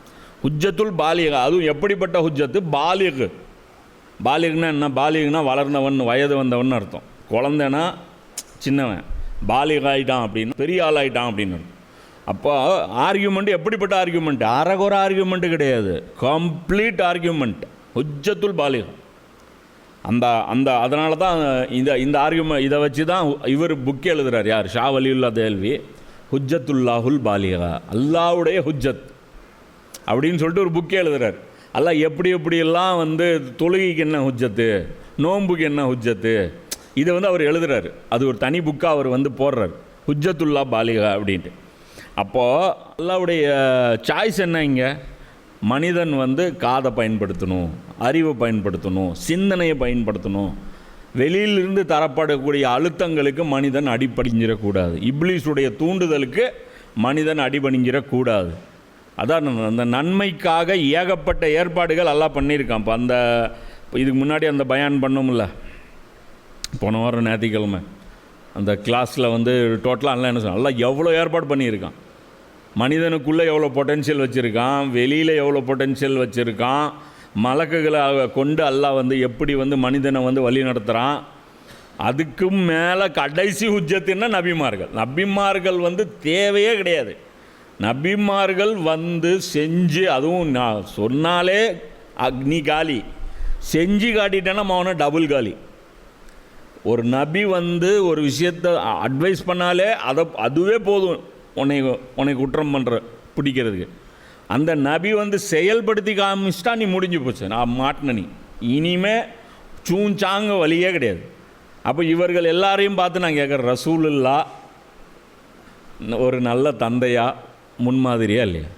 ஹுஜ்ஜத்துல் பாலிகா, அதுவும் எப்படிப்பட்ட ஹுஜ்ஜத்து? பாலிகு. பாலிகுனா என்ன? பாலிகுனா வளர்ந்தவன், வயது வந்தவன் அர்த்தம். குழந்தைனா சின்னவன், பாலிக் ஆகிட்டான் அப்படின்னு, பெரிய ஆள் ஆகிட்டான் அப்படின்னு. அப்போ ஆர்கியூமெண்ட் எப்படிப்பட்ட ஆர்கியூமெண்ட்? அறகுற ஆர்கியூமெண்ட்டு கிடையாது, கம்ப்ளீட் ஆர்கியூமெண்ட். ஹுஜ்ஜத்துல் பாலிகா. அதனால தான் இந்த ஆர்கியூமெண்ட் இதை வச்சு தான் இவர் புக் எழுதுகிறார். யார்? ஷா வலியுல்லா தேல்வி. ஹுஜ்ஜத்துல்லாஹுல் பாலிகா, அல்லாஹ்வுடைய ஹுஜ்ஜத் அப்படின்னு சொல்லிட்டு ஒரு புக்கே எழுதுகிறார். அல்லாஹ் எப்படியெல்லாம் வந்து தொழுகைக்கு என்ன ஹுஜ்ஜத்து, நோன்புக்கு என்ன ஹுஜ்ஜத்து, இதை வந்து அவர் எழுதுகிறார். அது ஒரு தனி புக்காக அவர் வந்து போடுறார், ஹுஜ்ஜத்துல்லா பாலிகா அப்படின்ட்டு. அப்போது அல்லாஹ்வுடைய சாய்ஸ் என்ன? இங்கே மனிதன் வந்து காதை பயன்படுத்தணும், அறிவை பயன்படுத்தணும், சிந்தனையை பயன்படுத்தணும். வெளியிலிருந்து தரப்படக்கூடிய அழுத்தங்களுக்கு மனிதன் அடிபணிஞ்சிடக்கூடாது, இப்லீஸுடைய தூண்டுதலுக்கு மனிதன் அடிபணிஞ்சிடக்கூடாது. அதான் அந்த நன்மைக்காக ஏகப்பட்ட ஏற்பாடுகள் எல்லாம் பண்ணியிருக்கான். இப்போ இதுக்கு முன்னாடி அந்த பயான் பண்ணோம்ல, போன வாரம் ஞாயிற்றுக்கிழமை அந்த கிளாஸில் வந்து டோட்டலாக எல்லாம் என்ன சொன்னால், எல்லாம் எவ்வளோ ஏற்பாடு பண்ணியிருக்கான். மனிதனுக்குள்ளே எவ்வளோ பொட்டென்ஷியல் வச்சுருக்கான், வெளியில் எவ்வளோ பொட்டென்ஷியல் வச்சுருக்கான், மலக்குகளை கொண்டு அல்லாஹ் வந்து எப்படி வந்து மனிதனை வந்து வழி நடத்துகிறான். அதுக்கும் மேலே கடைசி ஹுஜ்ஜத்துன்னா நபிமார்கள் வந்து தேவையே கிடையாது. நபிமார்கள் வந்து செஞ்சு, அதுவும் நான் சொன்னாலே அக்னி காலி, செஞ்சு காட்டிட்டேன்னா அவனை டபுள் காலி. ஒரு நபி வந்து ஒரு விஷயத்தை அட்வைஸ் பண்ணாலே அதுவே போதும் உன்னை குற்றம் பண்ணுற பிடிக்கிறதுக்கு. அந்த நபி வந்து செயல்படுத்தி காமிச்சிட்டா நீ முடிஞ்சு போச்சு, நான் மாட்டின நீ இனிமே சூஞ்சாங்க வழியே கிடையாது. அப்போ இவர்கள் எல்லாரையும் பார்த்து நான் கேட்குறேன், ரசூலுல்லா ஒரு நல்ல தந்தையா முன்மாதிரியா இல்லையா?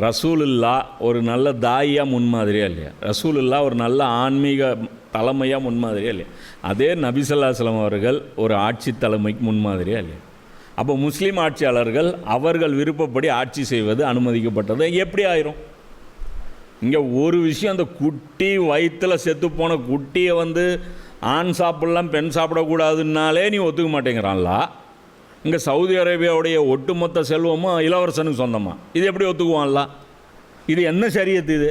ரசூலுல்லா ஒரு நல்ல தாயியா முன்மாதிரியா இல்லையா? ரசூலுல்லா ஒரு நல்ல ஆன்மீக தலைமையாக முன்மாதிரியா இல்லையா? அதே நபி ஸல்லல்லாஹு அலைஹி வஸல்லம் அவர்கள் ஒரு ஆட்சி தலைமைக்கு முன்மாதிரியா இல்லையா? அப்போ முஸ்லீம் ஆட்சியாளர்கள் அவர்கள் விருப்பப்படி ஆட்சி செய்வது அனுமதிக்கப்பட்டது எப்படி ஆயிரும்? இங்கே ஒரு விஷயம், அந்த குட்டி வயிற்றில் செத்துப்போன குட்டியை வந்து ஆண் சாப்பிடலாம் பெண் சாப்பிடக்கூடாதுன்னாலே நீ ஒத்துக்க மாட்டேங்கிறான்ல. இங்கே சவுதி அரேபியாவுடைய ஒட்டுமொத்த செல்வமும் இளவரசனுக்கு சொந்தமா? இது எப்படி ஒத்துக்குவான்ல? இது என்ன ஷரியத்து?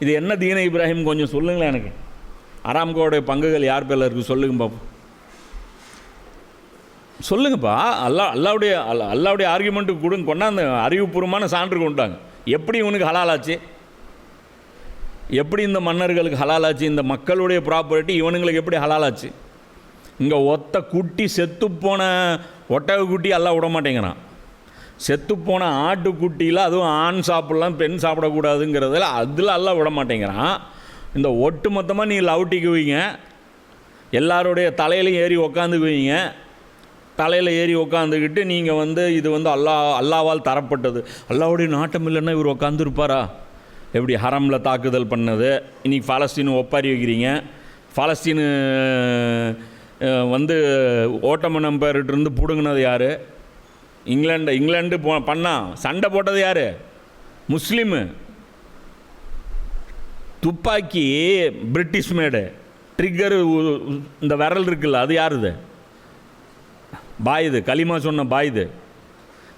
இது என்ன தீன இப்ராஹிம்? கொஞ்சம் சொல்லுங்களேன் எனக்கு. அராம்கோடைய பங்குகள் யார் பேரில் இருக்குது சொல்லுங்க பாப்போம். சொல்லுங்கப்பா. அல்லாவுடைய ஆர்கியூமெண்ட்டுக்கு கொடுங்க, கொண்டாந்து அறிவுபூர்வமான சான்று கொண்டாங்க. எப்படி இவனுக்கு ஹலாலாச்சு? எப்படி இந்த மன்னர்களுக்கு ஹலாலாச்சு? இந்த மக்களுடைய ப்ராப்பர்ட்டி இவனுங்களுக்கு எப்படி ஹலாலாச்சு? இங்கே ஒத்த குட்டி செத்துப்போன ஒட்டக குட்டி எல்லாம் விட மாட்டேங்கிறான். செத்துப்போன ஆட்டுக்குட்டியில் அதுவும் ஆண் சாப்பிட்லாம் பெண் சாப்பிடக்கூடாதுங்கிறதுல அதில் எல்லாம் விட மாட்டேங்கிறான். இந்த ஒட்டு மொத்தமாக நீ லவுட்டிக்குவீங்க, எல்லாருடைய தலையிலையும் ஏறி உக்காந்துக்குவீங்க. தலையில் ஏறி உக்காந்துக்கிட்டு நீங்கள் வந்து இது வந்து அல்லாவால் தரப்பட்டது, அல்லாவுடைய நாட்டம் இல்லைன்னா இவர் உக்காந்துருப்பாரா? எப்படி ஹரமில் தாக்குதல் பண்ணது, இன்றைக்கி பாலஸ்தீனு ஒப்பாரி வைக்கிறீங்க. பாலஸ்தீனு வந்து ஓட்டமன் எம்பையர்கிட்டருந்து பிடுங்கினது யார்? இங்கிலாண்டு பண்ணா சண்டை போட்டது யார்? முஸ்லீமு. துப்பாக்கி பிரிட்டிஷ் மேடு, ட்ரிக்கரு இந்த விரல் இருக்குல்ல அது யாருது? பாயுது, களிமா சொன்ன பாயுது.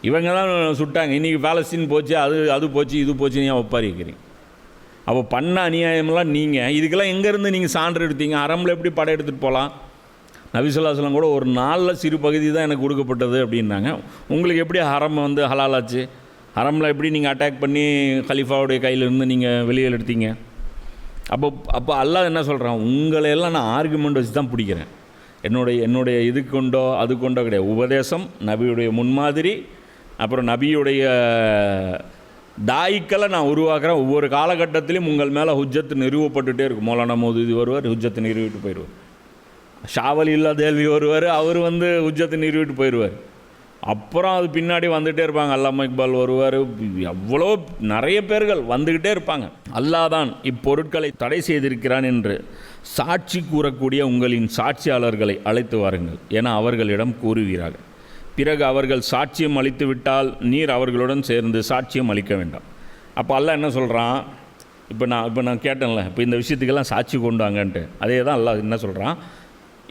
இவங்க தான் சுட்டாங்க. இன்றைக்கி பாலஸ்தீன் போச்சு, அது போச்சு, இது போச்சு, நீ ஒப்பாரி வைக்கிறீங்க. அப்போ பண்ண அநியாயமெல்லாம் நீங்கள் இதுக்கெல்லாம் எங்கேருந்து நீங்கள் சான்று எடுத்தீங்க? அறமில் எப்படி படம் எடுத்துகிட்டு போகலாம்? நபி ஸல்லல்லாஹு அலைஹி வஸல்லம் கூட ஒரு நாளில் சிறு பகுதி தான் எனக்கு கொடுக்கப்பட்டது அப்படின்னாங்க. உங்களுக்கு எப்படி ஹரம் வந்து ஹலாலாச்சு? ஹரமில் எப்படி நீங்கள் அட்டாக் பண்ணி கலீஃபாவுடைய கையிலேருந்து நீங்கள் வெளியில் எடுத்தீங்க? அப்போ அல்லாஹ் என்ன சொல்கிறான்? உங்களையெல்லாம் நான் ஆர்குமெண்ட் வச்சு தான் பிடிக்கிறேன். என்னுடைய இது கொண்டோ அது கொண்டோ கிடையாது. உபதேசம், நபியுடைய முன்மாதிரி, அப்புறம் நபியுடைய தாய்க்களை நான் உருவாக்குறேன். ஒவ்வொரு காலகட்டத்திலையும் உங்கள் மேலே ஹுஜ்ஜத்து நிறுவப்பட்டுகிட்டே இருக்கும். மௌலானா மௌதூதி வருவார், ஹுஜ்ஜத்து நிறுவிட்டு போயிடுவார். ஷாவலி இல்லா தேல்வி வருவார், அவர் வந்து ஹுஜ்ஜத்து நிறுவிட்டு போயிடுவார். அப்புறம் அது பின்னாடி வந்துகிட்டே இருப்பாங்க. அல்லாமா இக்பால் வருவார், எவ்வளோ நிறைய பேர்கள் வந்துக்கிட்டே இருப்பாங்க. அல்லாஹ் தான் இப்பொருட்களை தடை செய்திருக்கிறான் என்று சாட்சி கூறக்கூடிய உங்களின் சாட்சியாளர்களை அழைத்து வாருங்கள் என அவர்களிடம் கூறுவீராக. பிறகு அவர்கள் சாட்சியம் அளித்து விட்டால் நீர் அவர்களுடன் சேர்ந்து சாட்சியம் அளிக்க வேண்டாம். அப்போ அல்லாஹ் என்ன சொல்கிறான்? இப்போ நான் கேட்டேன்ல, இப்போ இந்த விஷயத்துக்கெல்லாம் சாட்சி கொண்டாங்கன்ட்டு, அதே தான் அல்லாஹ் என்ன சொல்கிறான்?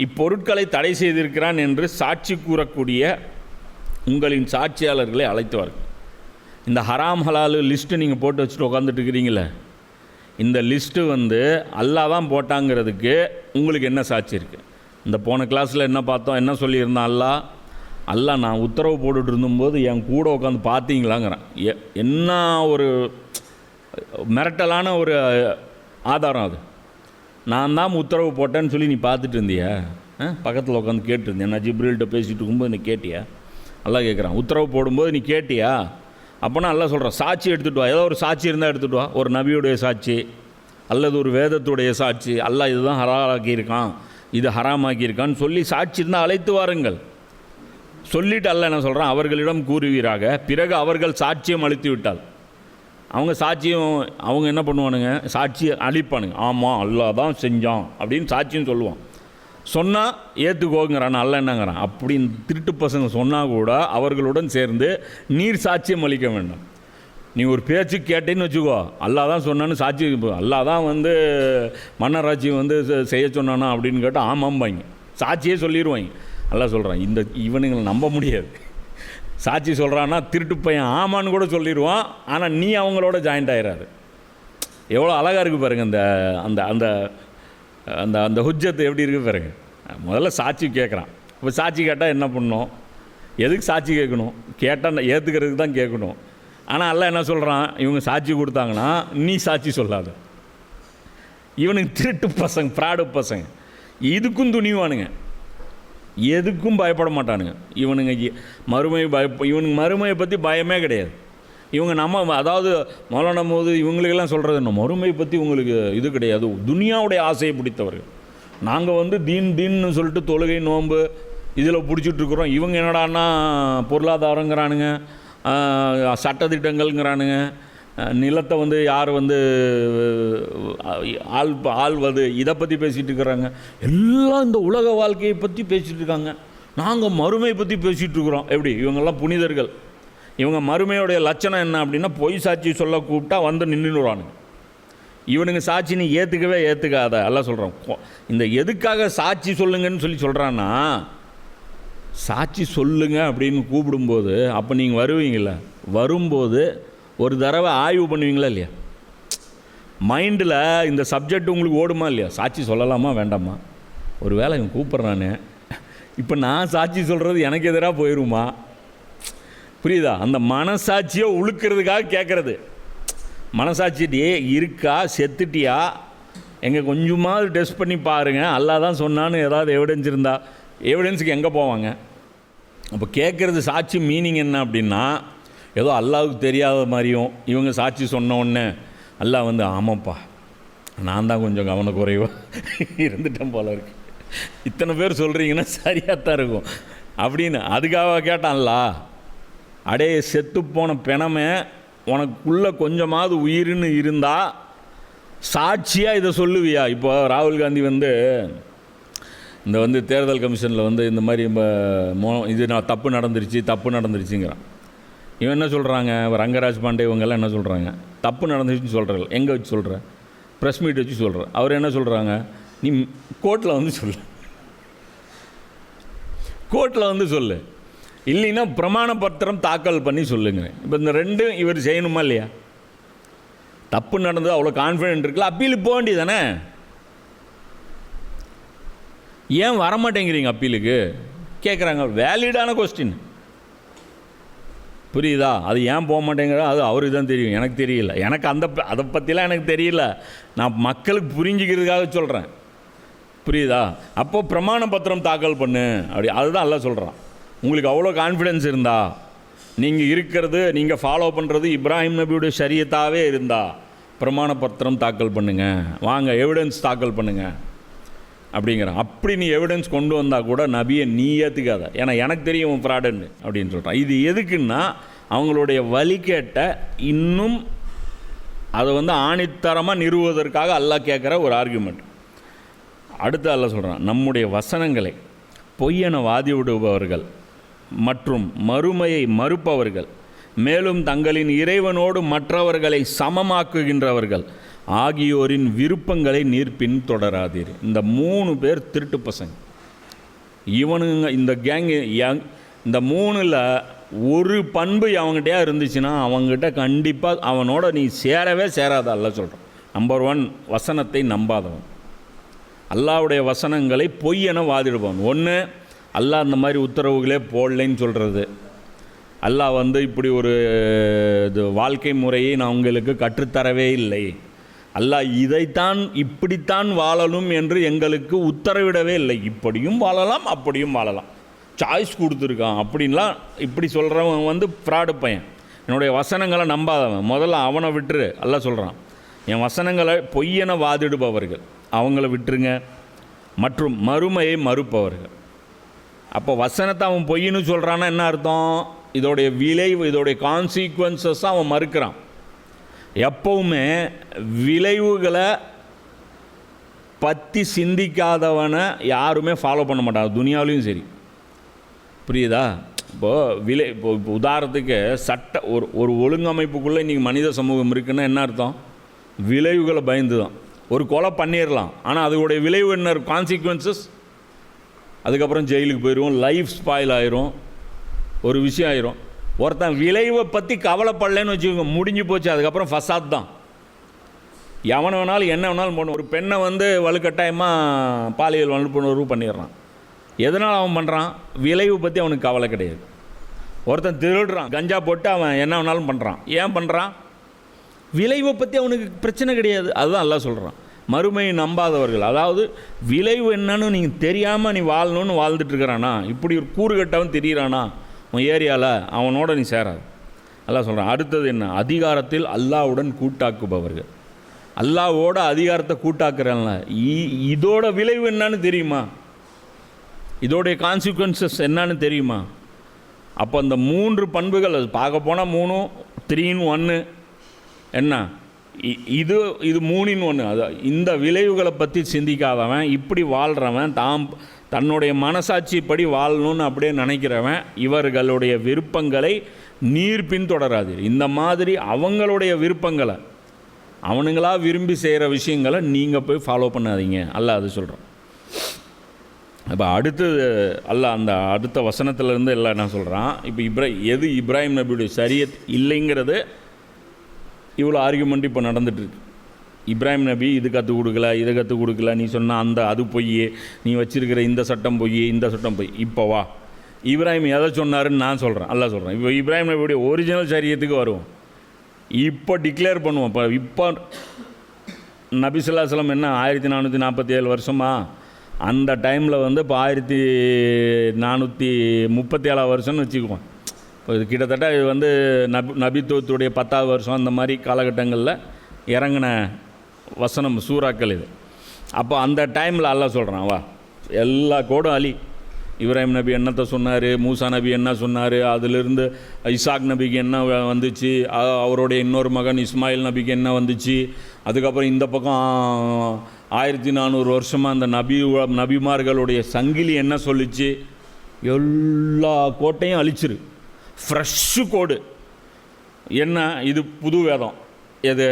இப்பொருட்களை தடை செய்திருக்கிறான் என்று சாட்சி கூறக்கூடிய உங்களின் சாட்சியாளர்களை அழைத்துவார்கள். இந்த ஹராம் ஹலாலு லிஸ்ட்டு நீங்கள் போட்டு வச்சுட்டு உட்காந்துட்டு இருக்கிறீங்களே, இந்த லிஸ்ட்டு வந்து அல்லாஹ் தான் போட்டாங்கிறதுக்கு உங்களுக்கு என்ன சாட்சி இருக்குது? இந்த போன கிளாஸில் என்ன பார்த்தோம், என்ன சொல்லியிருந்தான்? அல்லாஹ் நான் உத்தரவு போட்டுட்டு இருந்தபோது என் கூட உட்காந்து பார்த்தீங்களாங்கிறான். என்ன ஒரு மிரட்டலான ஒரு ஆதாரம் அது. நான் தான் உத்தரவு போட்டேன்னு சொல்லி நீ பார்த்துட்டு இருந்தியா? பக்கத்தில் உட்காந்து கேட்டுருந்தேன். நான் ஜிப்ரீல்கிட்ட பேசிகிட்டு இருக்கும்போது நீ கேட்டியா? அல்லாஹ் கேட்குறான். உத்தரவு போடும்போது நீ கேட்டியா? அப்போனா அல்லாஹ் சொல்கிறான், சாட்சி எடுத்துகிட்டு வா. ஏதோ ஒரு சாட்சி இருந்தால் எடுத்துகிட்டு வா. ஒரு நபியுடைய சாட்சி அல்லது ஒரு வேதத்துடைய சாட்சி. அல்லாஹ் இதுதான் ஹலாலாக்கியிருக்கான், இது ஹராமாக்கியிருக்கான்னு சொல்லி சாட்சி இருந்தால் அழைத்து வாருங்கள். சொல்லிவிட்டு அல்லாஹ் என்ன சொல்கிறான்? அவர்களிடம் கூறுவீராக. பிறகு அவர்கள் சாட்சியம் அளித்து விட்டால் அவங்க சாட்சியம் அவங்க என்ன பண்ணுவானுங்க? சாட்சியை அளிப்பானுங்க. ஆமாம் அல்லாஹ் தான் செஞ்சான் அப்படின்னு சாட்சியம் சொல்லுவான். சொன்னால் ஏற்றுக்கோங்கிறான். அல்லாஹ் என்னங்கிறான்? அப்படின்னு திருட்டு பசங்க சொன்னால் கூட அவர்களுடன் சேர்ந்து நீர் சாட்சியம் அளிக்க வேண்டாம். நீ ஒரு பேச்சு கேட்டேன்னு வச்சுக்கோ, அல்லாஹ் தான் சொன்னான்னு சாட்சி, அல்லாஹ் தான் வந்து மன்னராட்சி வந்து செய்ய சொன்னானா அப்படின்னு கேட்டால் ஆமாம்பாங்க, சாட்சியே சொல்லிடுவாங்க. அல்லாஹ் சொல்கிறான், இந்த இவனுங்களை நம்ப முடியாது. சாட்சி சொல்கிறான்னா திருட்டு பையன் ஆமான்னு கூட சொல்லிடுவான். ஆனால் நீ அவங்களோட ஜாயிண்ட் ஆகிடாது. எவ்வளோ அழகாக இருக்குது பாருங்கள். அந்த அந்த அந்த அந்த அந்த ஹுஜ்ஜத்து எப்படி இருக்குது பாருங்க. முதல்ல சாட்சி கேட்குறான். இப்போ சாட்சி கேட்டால் என்ன பண்ணணும்? எதுக்கு சாட்சி கேட்கணும்? கேட்டால் ஏற்றுக்கிறதுக்கு தான் கேட்கணும். ஆனால் அல்லாஹ் என்ன சொல்கிறான்? இவங்க சாட்சி கொடுத்தாங்கன்னா நீ சாட்சி சொல்லாத. இவனுக்கு திருட்டு பசங்க, ஃப்ராடு பசங்க, இதுக்கும் துணிவானுங்க, எதுக்கும் பயப்பட மாட்டானுங்க. இவனுங்க இவனுக்கு மறுமையை பற்றி பயமே கிடையாது. இவங்க அதாவது மௌலானா மௌதூதி இவங்களுக்கெல்லாம் சொல்கிறது என்ன? மறுமையை பற்றி உங்களுக்கு இது கிடையாது, துனியாவுடைய ஆசையை பிடித்தவர்கள். நாங்கள் வந்து தீன்னு சொல்லிட்டு தொழுகை நோன்பு இதில் பிடிச்சிட்ருக்குறோம். இவங்க என்னடான்னா பொருளாதாரங்கிறானுங்க, சட்டத்திட்டங்கள்ங்கிறானுங்க, நிலத்தை வந்து யார் வந்து ஆள்வது இதை பற்றி பேசிகிட்டு இருக்கிறாங்க. எல்லாம் இந்த உலக வாழ்க்கையை பற்றி பேசிகிட்டு இருக்காங்க. நாங்கள் மறுமையை பற்றி பேசிகிட்டு இருக்கிறோம். எப்படி? இவங்கெல்லாம் புனிதர்கள். இவங்க மறுமையோடைய லட்சணம் என்ன அப்படின்னா, பொய் சாட்சி சொல்ல கூப்பிட்டா வந்து நின்றுடுவானுங்க. இவனுங்க சாட்சி நீ ஏற்றுக்காத. எல்லாம் சொல்கிறான். இந்த எதுக்காக சாட்சி சொல்லுங்கன்னு சொல்லி சொல்கிறான்னா, சாட்சி சொல்லுங்க அப்படின்னு கூப்பிடும்போது அப்போ நீங்கள் வருவீங்கள, வரும்போது ஒரு தடவை ஆய்வு பண்ணுவீங்களா இல்லையா? மைண்டில் இந்த சப்ஜெக்ட் உங்களுக்கு ஓடுமா இல்லையா? சாட்சி சொல்லலாமா வேண்டாமா? ஒரு வேளை இவன் கூப்பிட்றானே, இப்போ நான் சாட்சி சொல்கிறது எனக்கு எதிராக போயிடுமா? புரியுதா? அந்த மனசாட்சியை உழுக்கிறதுக்காக கேட்குறது. மனசாட்சியே இருக்கா, செத்துட்டியா, எங்கே கொஞ்சமாவது டெஸ்ட் பண்ணி பாருங்கள், அல்லாஹ் தான் சொன்னான்னு ஏதாவது எவிடன்ஸ் இருந்தால், எவிடன்ஸுக்கு எங்கே போவாங்க? அப்போ கேட்குறது சாட்சி மீனிங் என்ன அப்படின்னா, ஏதோ அல்லாஹ்வுக்கு தெரியாத மாதிரியும் இவங்க சாட்சி சொன்ன உடனே அல்லாஹ் வந்து ஆமாப்பா நான் தான் கொஞ்சம் கவனக்குறைவாக இருந்துட்டேன் போல இருக்கு, இத்தனை பேர் சொல்கிறீங்கன்னா சரியாக தான் இருக்கும் அப்படின்னு அதுக்காக கேட்டான்ல. அடே செத்துப்போன பிணமே, உனக்குள்ளே கொஞ்சமாவது உயிர்னு இருந்தால் சாட்சியாக இதை சொல்லுவியா? இப்போ ராகுல் காந்தி வந்து இந்த தேர்தல் கமிஷனில் இந்த மாதிரி இது நான் தப்பு நடந்துருச்சுங்கிறான். இவன் என்ன சொல்கிறாங்க, ரங்கராஜ் பாண்டே இவங்கெல்லாம் என்ன சொல்கிறாங்க, தப்பு நடந்துருச்சுன்னு சொல்கிறேன். எங்கே வச்சு சொல்கிற? ப்ரெஸ் மீட் வச்சு சொல்கிறேன். அவர் என்ன சொல்கிறாங்க, நீ கோர்ட்டில் சொல்லு, கோர்ட்டில் சொல்லு, இல்லைன்னா பிரமாண பத்திரம் தாக்கல் பண்ணி சொல்லுங்க. இப்போ இந்த ரெண்டும் இவர் செய்யணுமா இல்லையா? தப்பு நடந்தது அவ்வளோ கான்ஃபிடென்ட் இருக்குல்ல, அப்பீலுக்கு போக வேண்டியதானே? ஏன் வரமாட்டேங்கிறீங்க அப்பீலுக்கு கேட்குறாங்க. வேலிடான கொஸ்டின், புரியுதா? அது ஏன் போக மாட்டேங்கிற அது அவருக்கு தான் தெரியும், எனக்கு தெரியல. எனக்கு அதை பற்றிலாம் எனக்கு தெரியல, நான் மக்களுக்கு புரிஞ்சுக்கிறதுக்காக சொல்கிறேன், புரியுதா? அப்போது பிரமாண பத்திரம் தாக்கல் பண்ணு அப்படி, அதுதான் எல்லாம் சொல்கிறான். உங்களுக்கு அவ்வளோ கான்ஃபிடென்ஸ் இருந்தா, நீங்கள் ஃபாலோ பண்ணுறது இப்ராஹிம் நபியுடைய ஷரியத்தாகவே இருந்தால் பிரமாண பத்திரம் தாக்கல் பண்ணுங்கள், வாங்க எவிடன்ஸ் தாக்கல் பண்ணுங்கள் அப்படிங்கிறான். அப்படி நீ எவிடன்ஸ் கொண்டு வந்தால் கூட நபியை நீ ஏற்றுக்காத, ஏன்னா எனக்கு தெரியும் ஃப்ராடுன்னு அப்படின்னு சொல்கிறான். இது எதுக்குன்னா அவங்களுடைய வழிகேட்ட இன்னும் அதை ஆணித்தரமாக நிறுவுவதற்காக அல்லாஹ் கேட்குற ஒரு ஆர்கியூமெண்ட். அடுத்து அல்லாஹ் சொல்கிறான், நம்முடைய வசனங்களை பொய்யென வாதி விடுபவர்கள் மற்றும் மறுமையை மறுப்பவர்கள், மேலும் தங்களின் இறைவனோடு மற்றவர்களை சமமாக்குகின்றவர்கள் ஆகியோரின் விருப்பங்களை நீர் பின்தொடராதீர். இந்த 3 பேர் திருட்டு பசங்க. இவனுங்க இந்த கேங்கு, இந்த 3ல் ஒரு பண்பு அவங்ககிட்டயா இருந்துச்சுன்னா அவங்ககிட்ட கண்டிப்பாக அவனோட நீ சேரவே சேராத. அல்லாஹ் சொல்கிறான், நம்பர் 1 வசனத்தை நம்பாதவன், அல்லாஹ்வுடைய வசனங்களை பொய் என வாதிடுவான். ஒன்று, அல்லாஹ் அந்த மாதிரி உத்தரவுகளே போடலைன்னு சொல்கிறது, அல்லாஹ் இப்படி ஒரு இது வாழ்க்கை முறையை நான் உங்களுக்கு கற்றுத்தரவே இல்லை, அல்லாஹ் இதைத்தான் இப்படித்தான் வாழணும் என்று எங்களுக்கு உத்தரவிடவே இல்லை, இப்படியும் வாழலாம் அப்படியும் வாழலாம், சாய்ஸ் கொடுத்துருக்கான் அப்படின்லாம் இப்படி சொல்கிறவன் ஃப்ராடு பையன். என்னுடைய வசனங்களை நம்பாதவன், முதல்ல அவனை விட்டுரு. அல்லாஹ் சொல்கிறான், என் வசனங்களை பொய்யென வாதிடுபவர்கள் அவங்கள விட்டுருங்க, மற்றும் மறுமையை மறுப்பவர்கள். அப்போ வசனத்தை அவன் பொய்ன்னு சொல்கிறான்னா என்ன அர்த்தம்? இதோடைய விளைவு, இதோடைய கான்சிக்வன்சஸாக அவன் மறுக்கிறான். எப்பவுமே விளைவுகளை பற்றி சிந்திக்காதவனை யாருமே ஃபாலோ பண்ண மாட்டாங்க, துனியாவிலையும் சரி, புரியுதா? இப்போ உதாரணத்துக்கு ஒரு ஒழுங்கமைப்புக்குள்ளே இன்றைக்கி மனித சமூகம் இருக்குன்னா என்ன அர்த்தம்? விளைவுகளை பயந்து தான். ஒரு கொலை பண்ணிடலாம், ஆனால் அதோடைய விளைவு என்ன, கான்சிக்வன்சஸ், அதுக்கப்புறம் ஜெயிலுக்கு போயிடுவோம், லைஃப் ஸ்பாயில் ஆயிரும், ஒரு விஷயம் ஆயிரும். ஒருத்தன் விளைவை பற்றி கவலைப்படலன்னு வச்சுக்கோங்க, முடிஞ்சு போச்சு, அதுக்கப்புறம் ஃபசாத் தான். எவனை வேணாலும் என்ன வேணாலும் பண்ணும். ஒரு பெண்ணை வலுக்கட்டாயமாக பாலியல் வன்புணர்வு பண்ணிடுறான். எதனால் அவன் பண்ணுறான்? விளைவு பற்றி அவனுக்கு கவலை கிடையாது. ஒருத்தன் திருடுறான், கஞ்சா போட்டு அவன் என்ன வேணாலும் பண்ணுறான். ஏன் பண்ணுறான்? விளைவை பற்றி அவனுக்கு பிரச்சனை கிடையாது. அதுதான் அல்லாஹ் சொல்கிறான், மறுமையை நம்பாதவர்கள். அதாவது விளைவு என்னன்னு நீங்கள் தெரியாமல் நீ வாழணும்னு வாழ்ந்துட்டுருக்கிறானா, இப்படி ஒரு கூறுகட்டவன் தெரிகிறானா உன் ஏரியாவில், அவனோட நீ சேராது. அல்லாஹ் சொல்கிறான். அடுத்தது என்ன? அதிகாரத்தில் அல்லாஹ்வுடன் கூட்டாக்குபவர்கள். அல்லாஹ்வோட அதிகாரத்தை கூட்டாக்குறான்ல, இதோட விளைவு என்னன்னு தெரியுமா? இதோடைய கான்சிக்வன்சஸ் என்னன்னு தெரியுமா? அப்போ அந்த 3 பண்புகள், அது பார்க்க போனால் 3 3 in 1 என்ன, இது 3 in 1. அது இந்த விளைவுகளை பற்றி சிந்திக்காதவன், இப்படி வாழ்கிறவன், தன்னுடைய மனசாட்சிப்படி வாழணும்னு அப்படியே நினைக்கிறவன், இவர்களுடைய விருப்பங்களை நீர் பின்தொடராது. இந்த மாதிரி அவங்களுடைய விருப்பங்களை, அவனுங்களாக விரும்பி செய்கிற விஷயங்களை நீங்கள் போய் ஃபாலோ பண்ணாதீங்க. அல்லாஹ் அது சொல்கிறான். இப்போ அடுத்து அல்லாஹ் அந்த அடுத்த வசனத்திலேருந்து எல்லாம் என்ன சொல்கிறான், இப்போ எது இப்ராஹிம் நபியுடைய ஷரியத் இல்லைங்கிறது இவ்வளோ ஆர்கியூமெண்ட் இப்போ நடந்துகிட்ருக்கு. இப்ராஹிம் நபி இது கற்றுக் கொடுக்கல, இதை கற்றுக் கொடுக்கல, நீ சொன்ன அது பொய், நீ வச்சிருக்கிற இந்த சட்டம் பொய், இந்த சட்டம் பொய். இப்போ வா, இப்ராஹிம் எதை சொன்னாருன்னு நான் சொல்கிறேன், அல்லாஹ் சொல்கிறேன். இப்போ இப்ராஹிம் நபியுடைய ஒரிஜினல் ஷரியத்துக்கு வருவோம். இப்போ டிக்ளேர் பண்ணுவோம். இப்போ நபி ஸல்லல்லாஹு அலைஹி வஸல்லம் என்ன 1447 வருஷமா, அந்த டைமில் வந்து இப்போ 1437 வருஷம்னு வச்சுக்குவோம். இப்போ இது கிட்டத்தட்ட இது வந்து நபித்துவத்துடைய 10வது வருஷம் அந்த மாதிரி காலகட்டங்களில் இறங்கின வசனம் சூறாக்கள் இது. அப்போ அந்த டைமில் அல்லாஹ் சொல்கிறான், வா எல்லா கோடும் அலி. இப்ராஹிம் நபி என்னத்தை சொன்னார், மூசா நபி என்ன சொன்னார், அதிலிருந்து இசாக் நபிக்கு என்ன வந்துச்சு, அவருடைய இன்னொரு மகன் இஸ்மாயில் நபிக்கு என்ன வந்துச்சு, அதுக்கப்புறம் இந்த பக்கம் 1400 வருஷமாக அந்த நபிமார்களுடைய சங்கிலி என்ன சொல்லிச்சு, எல்லா கோட்டையும் அழிச்சிரு. ஃப்ரெஷ்ஷு கோடு என்ன, இது புது வேதம். எது?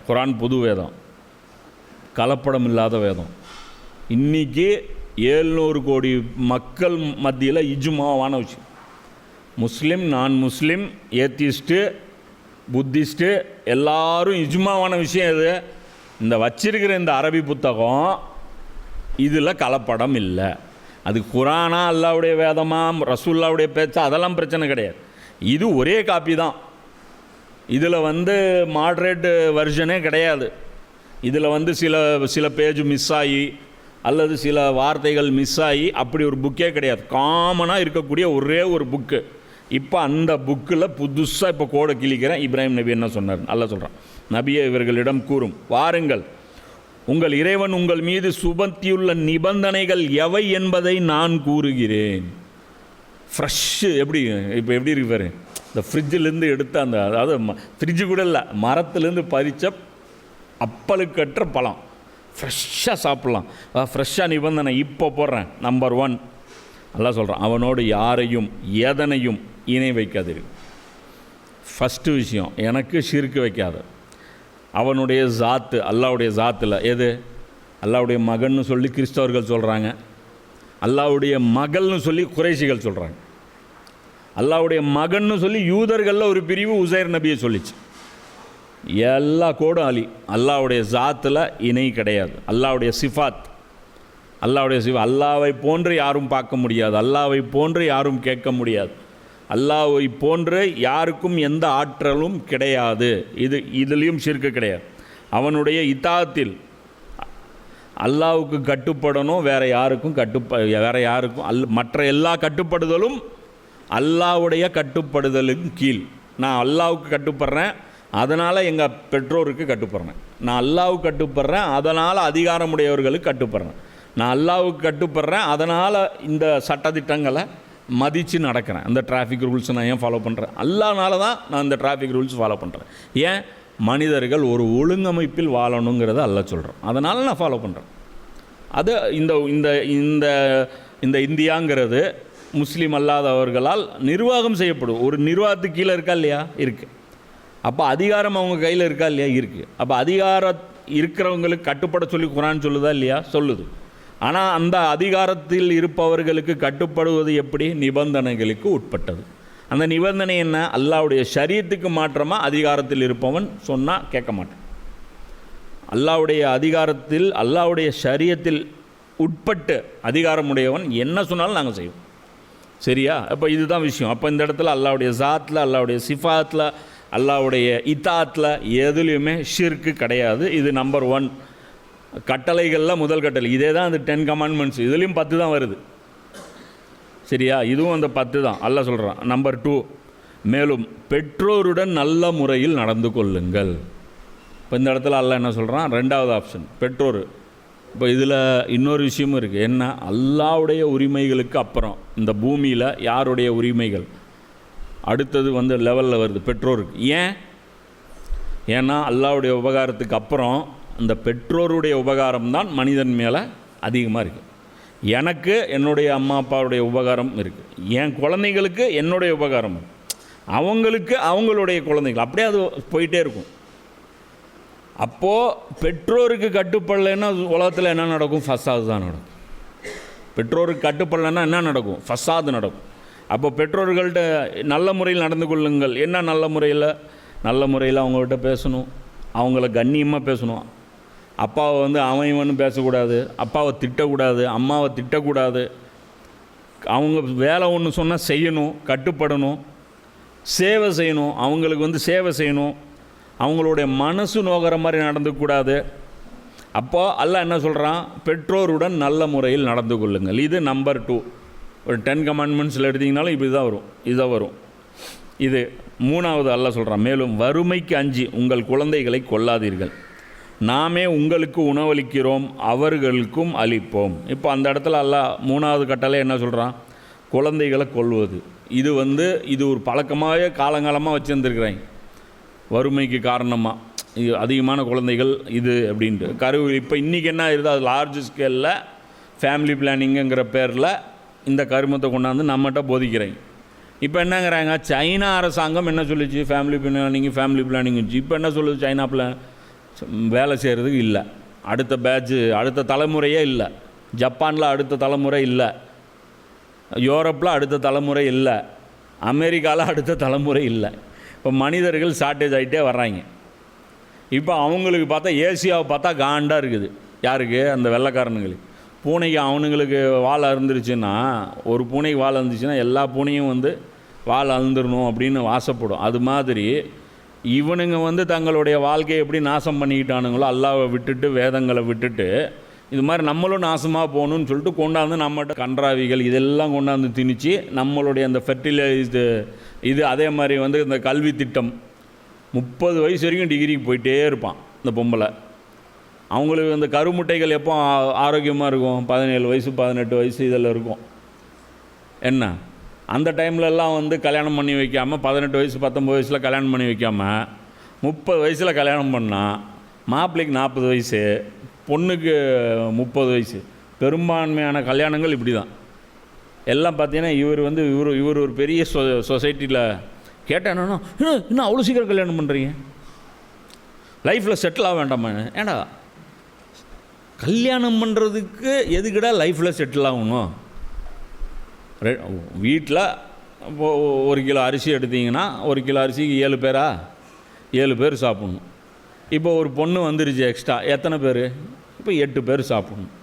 குரான் புது வேதம், கலப்படம் இல்லாத வேதம். இன்றைக்கி 700 கோடி மக்கள் மத்தியில் இஜ்மாவான விஷயம். முஸ்லீம், நான் முஸ்லீம், ஏத்திஸ்ட்டு, புத்திஸ்ட்டு எல்லாரும் இஜ்மாவான விஷயம் எது? இந்த வச்சிருக்கிற இந்த அரபி புத்தகம் இதில் கலப்படம் இல்லை. அது குரானா, அல்லாவுடைய வேதமா, ரசூல்லாவுடைய பேச்சா, அதெல்லாம் பிரச்சனை கிடையாது. இது ஒரே காப்பி தான். இதில் வந்து மாட்ரேட் வெர்ஷனே கிடையாது. இதில் வந்து சில பேஜ் மிஸ் ஆகி அல்லது சில வார்த்தைகள் மிஸ் ஆகி அப்படி ஒரு புக்கே கிடையாது. காமனாக இருக்கக்கூடிய ஒரே ஒரு புக்கு. இப்போ அந்த புக்கில் புதுசாக இப்போ கோடை கிழிக்கிறேன். இப்ராஹிம் நபி என்ன சொன்னார்? அல்லாஹ் சொல்கிறான், நபியே இவர்களிடம் கூறும், வாருங்கள், உங்கள் இறைவன் உங்கள் மீது சுமத்தியுள்ள நிபந்தனைகள் எவை என்பதை நான் கூறுகிறேன். ஃப்ரெஷ்ஷு எப்படி இருக்கு பாரு, இந்த ஃப்ரிட்ஜிலேருந்து எடுத்த அதாவது ஃப்ரிட்ஜு கூட இல்லை, மரத்துலேருந்து பறித்த அப்பலுக்கற்ற பழம் ஃப்ரெஷ்ஷாக சாப்பிட்லாம். ஃப்ரெஷ்ஷாக நிபந்தனை இப்போ போடுறேன். நம்பர் 1 அல்லாஹ் சொல்கிறான், அவனோடு யாரையும் எதனையும் இணை வைக்காதீர்கள். ஃபஸ்ட்டு விஷயம், எனக்கு ஷிர்க்கு வைக்காத. அவனுடைய ஜாத்து, அல்லாவுடைய ஜாத்தில் எது? அல்லாவுடைய மகன்னு சொல்லி கிறிஸ்தவர்கள் சொல்கிறாங்க, அல்லாவுடைய மகள்னு சொல்லி குறைஷிகள் சொல்கிறாங்க, அல்லாவுடைய மகன்னு சொல்லி யூதர்களில் ஒரு பிரிவு உசைர் நபியை சொல்லிச்சு. எல்லா கோடும் அலி. அல்லாவுடைய ஜாத்தில் இணை கிடையாது. அல்லாவுடைய சிஃபாத், அல்லாவை போன்று யாரும் பார்க்க முடியாது, அல்லாவை போன்று யாரும் கேட்க முடியாது, அல்லாவை போன்று யாருக்கும் எந்த ஆற்றலும் கிடையாது. இதுலேயும் ஷிர்க்கு கிடையாது. அவனுடைய இத்தாத்தில் அல்லாவுக்கு கட்டுப்படணும், வேறு யாருக்கும் மற்ற எல்லா கட்டுப்படுதலும் அல்லாவுடைய கட்டுப்படுதலுக்கு கீழ். நான் அல்லாவுக்கு கட்டுப்படுறேன், அதனால் எங்கள் பெற்றோருக்கு கட்டுப்படுறேன். நான் அல்லாவுக்கு கட்டுப்படுறேன், அதனால் அதிகாரமுடையவர்களுக்கு கட்டுப்படுறேன். நான் அல்லாவுக்கு கட்டுப்படுறேன், அதனால் இந்த சட்டத்திட்டங்களை மதித்து நடக்கிறேன். அந்த டிராஃபிக் ரூல்ஸ் நான் ஏன் ஃபாலோ பண்ணுறேன்? அல்லாஹ்னால தான் நான் இந்த டிராஃபிக் ரூல்ஸ் ஃபாலோ பண்ணுறேன். ஏன்? மனிதர்கள் ஒரு ஒழுங்கமைப்பில் வாழணுங்கிறத அல்லாஹ் சொல்கிறேன், அதனால் நான் ஃபாலோ பண்ணுறேன். அது இந்த இந்தியாங்கிறது முஸ்லீம் அல்லாதவர்களால் நிர்வாகம் செய்யப்படும். ஒரு நிர்வாகத்துக்கு கீழே இருக்கா இல்லையா? இருக்குது. அப்போ அதிகாரம் அவங்க கையில் இருக்கா இல்லையா? இருக்குது. அப்போ அதிகாரம் இருக்கிறவங்களுக்கு கட்டுப்பட சொல்லி குரான் சொல்லுதா இல்லையா? சொல்லுது. ஆனால் அந்த அதிகாரத்தில் இருப்பவர்களுக்கு கட்டுப்படுவது எப்படி? நிபந்தனைகளுக்கு உட்பட்டது. அந்த நிபந்தனை என்ன? அல்லாவுடைய ஷரியத்துக்கு மாற்றமாக அதிகாரத்தில் இருப்பவன் சொன்னால் கேட்க மாட்டான். அல்லாவுடைய அதிகாரத்தில், அல்லாவுடைய ஷரியத்தில் உட்பட்டு அதிகாரமுடையவன் என்ன சொன்னாலும் நாங்கள் செய்வோம். சரியா? அப்போ இதுதான் விஷயம். அப்போ இந்த இடத்துல அல்லாவுடைய ஜாத்தில், அல்லாவுடைய சிஃபாத்தில், அல்லாவுடைய இத்தாத்தில் எதுலேயுமே ஷிர்க்கு கிடையாது. இது நம்பர் 1 கட்டளைகளில் முதல் கட்டளை. இதே தான் அந்த 10 கமாண்ட்மெண்ட்ஸ். இதுலேயும் 10 தான் வருது. சரியா? இதுவும் அந்த 10 தான். அல்லாஹ் சொல்கிறான். நம்பர் 2, மேலும் பெற்றோருடன் நல்ல முறையில் நடந்து கொள்ளுங்கள். இப்போ இந்த இடத்துல அல்லாஹ் என்ன சொல்கிறான்? 2வது ஆப்ஷன் பெற்றோர். இப்போ இதில் இன்னொரு விஷயமும் இருக்குது. என்ன? அல்லாவுடைய உரிமைகளுக்கு அப்புறம் இந்த பூமியில் யாருடைய உரிமைகள் அடுத்தது வந்து லெவலில் வருது? பெற்றோருக்கு. ஏன்னா அல்லாவுடைய உபகாரத்துக்கு அப்புறம் அந்த பெற்றோருடைய உபகாரம் தான் மனிதன் மேலே அதிகமாக இருக்குது. எனக்கு என்னுடைய அம்மா அப்பாவுடைய உபகாரம் இருக்குது, என் குழந்தைங்களுக்கு என்னுடைய உபகாரம், அவங்களுக்கு அவங்களுடைய குழந்தைகள், அப்படியே அது போயிட்டே இருக்கும். அப்போது பெற்றோருக்கு கட்டுப்படலைன்னா உலகத்தில் என்ன நடக்கும்? ஃபசாது தான் நடக்கும். பெற்றோருக்கு கட்டுப்படலைன்னா என்ன நடக்கும்? ஃபசாது நடக்கும். அப்போ பெற்றோர்கள்ட்ட நல்ல முறையில் நடந்து கொள்ளுங்கள். என்ன நல்ல முறையில்? நல்ல முறையில் அவங்கள்ட்ட பேசணும், அவங்கள கண்ணியமாக பேசணும். அப்பாவை வந்து அவன் இவன்னு பேசக்கூடாது, அப்பாவை திட்டக்கூடாது, அம்மாவை திட்டக்கூடாது. அவங்க வேலை ஒன்று சொன்னால் செய்யணும், கட்டுப்படணும், சேவை செய்யணும், அவங்களுக்கு வந்து சேவை செய்யணும், அவங்களுடைய மனசு நோகிற மாதிரி நடந்துக்கூடாது. அப்போ அல்லாஹ் என்ன சொல்கிறான்? பெற்றோருடன் நல்ல முறையில் நடந்து கொள்ளுங்கள். இது நம்பர் 2. ஒரு 10 கமாண்ட்மெண்ட்ஸில் எடுத்திங்கனாலும் இப்படி தான் வரும், இதுதான் வரும். இது 3வது அல்லாஹ் சொல்கிறான், மேலும் வறுமைக்கு அஞ்சி உங்கள் குழந்தைகளை கொல்லாதீர்கள், நாமே உங்களுக்கு உணவளிக்கிறோம், அவர்களுக்கும் அளிப்போம். இப்போ அந்த இடத்துல அல்லாஹ் 3வது கட்டளை என்ன சொல்கிறான்? குழந்தைகளை கொல்வது. இது ஒரு பழக்கமாகவே காலங்காலமாக வச்சுருந்துருக்குறாங்க. வறுமைக்கு காரணமாக இது அதிகமான குழந்தைகள் இது அப்படின்ட்டு இப்போ இன்றைக்கி என்ன ஆயிருது? அது லார்ஜ் ஸ்கேலில் ஃபேமிலி பிளானிங்குங்கிற பேரில் இந்த கருமத்தை கொண்டாந்து நம்மகிட்ட போதிக்கிறேங்க. இப்போ என்னங்கிறாங்க? சைனா அரசாங்கம் என்ன சொல்லிச்சு? ஃபேமிலி பிளானிங் இப்போ என்ன சொல்லுது? சைனாப்பில் வேலை செய்கிறதுக்கு இல்லை, அடுத்த பேட்ச்சு அடுத்த தலைமுறையே இல்லை, ஜப்பானில் அடுத்த தலைமுறை இல்லை, யூரோப்பில் அடுத்த தலைமுறை இல்லை, அமெரிக்காவில் அடுத்த தலைமுறை இல்லை. இப்போ மனிதர்கள் ஷார்ட்டேஜ் ஆகிட்டே வர்றாங்க. இப்போ அவங்களுக்கு பார்த்தா ஏசியாவை பார்த்தா காண்டாக இருக்குது. யாருக்கு? அந்த வெள்ளைக்காரனுங்களுக்கு. பூனைக்கு அவனுங்களுக்கு வால் அறுந்துருச்சுன்னா, ஒரு பூனைக்கு வால் அறுந்துச்சுன்னா எல்லா பூனையும் வந்து வால் அழுந்துடணும் அப்படின்னு ஆசைப்படும். அது மாதிரி இவனுங்க வந்து தங்களுடைய வாழ்க்கையை எப்படி நாசம் பண்ணிக்கிட்டானுங்களோ, அல்லாவை விட்டுட்டு வேதங்களை விட்டுட்டு இது மாதிரி நம்மளும் நாசமாக போகணுன்னு சொல்லிட்டு கொண்டாந்து நம்மகிட்ட கன்றாவிகள் இதெல்லாம் கொண்டாந்து திணிச்சு நம்மளுடைய அந்த ஃபெர்டிலைஸ்டு இது அதே மாதிரி வந்து இந்த கல்வி திட்டம் 30 வயசு வரைக்கும் டிகிரிக்கு போயிட்டே இருப்பான் இந்த பொம்பளை. அவங்களுக்கு அந்த கருமுட்டைகள் எப்போ ஆரோக்கியமாக இருக்கும்? 17 வயசு 18 வயசு இதில் இருக்கும். என்ன அந்த டைம்லலாம் வந்து கல்யாணம் பண்ணி வைக்காமல் 18 வயசு 19 வயசில் கல்யாணம் பண்ணி வைக்காமல் 30 வயசில் கல்யாணம் பண்ணால் மாப்பிள்ளைக்கு 40 வயசு, பொண்ணுக்கு 30 வயசு. பெரும்பான்மையான கல்யாணங்கள் இப்படி தான். எல்லாம் பார்த்தீங்கன்னா இவர் ஒரு பெரிய சொசைட்டியில் கேட்டேன், என்னன்னா இன்னும் அவ்வளோ சீக்கிரம் கல்யாணம் பண்ணுறீங்க, லைஃப்பில் செட்டில் ஆக வேண்டாமா? ஏண்டா கல்யாணம் பண்ணுறதுக்கு எதுக்குடா லைஃப்பில் செட்டில் ஆகணும்? வீட்டில் இப்போது 1 கிலோ அரிசி எடுத்திங்கன்னா 1 கிலோ அரிசிக்கு 7 பேரா? 7 பேர் சாப்பிட்ணும். இப்போ ஒரு பொண்ணு வந்துருச்சு எக்ஸ்ட்ரா, எத்தனை பேர்? இப்போ 8 பேர் சாப்பிட்ணும்.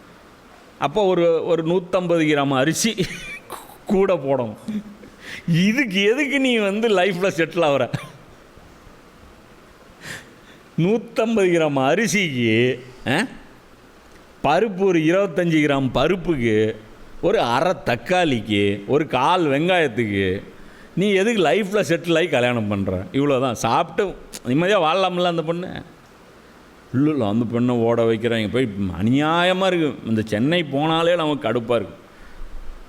அப்போ ஒரு 150 கிராம் அரிசி கூட போடணும். இதுக்கு எதுக்கு நீ வந்து லைஃப்பில் செட்டில் ஆகிற? 150 கிராம் அரிசிக்கு பருப்பு, ஒரு 25 கிராம் பருப்புக்கு, ஒரு அரை தக்காளிக்கு, ஒரு 1/4 வெங்காயத்துக்கு நீ எதுக்கு லைஃப்பில் செட்டில் ஆகி கல்யாணம் பண்ணுற? இவ்வளோ தான். சாப்பிட்டு நிம்மதியாக வாழலாம்ல அந்த பொண்ணு? இல்லை, அந்த பொண்ணை ஓட வைக்கிறாங்க. போய் அநியாயமாக இருக்குது. இந்த சென்னை போனாலே நமக்கு கடுப்பாக இருக்குது.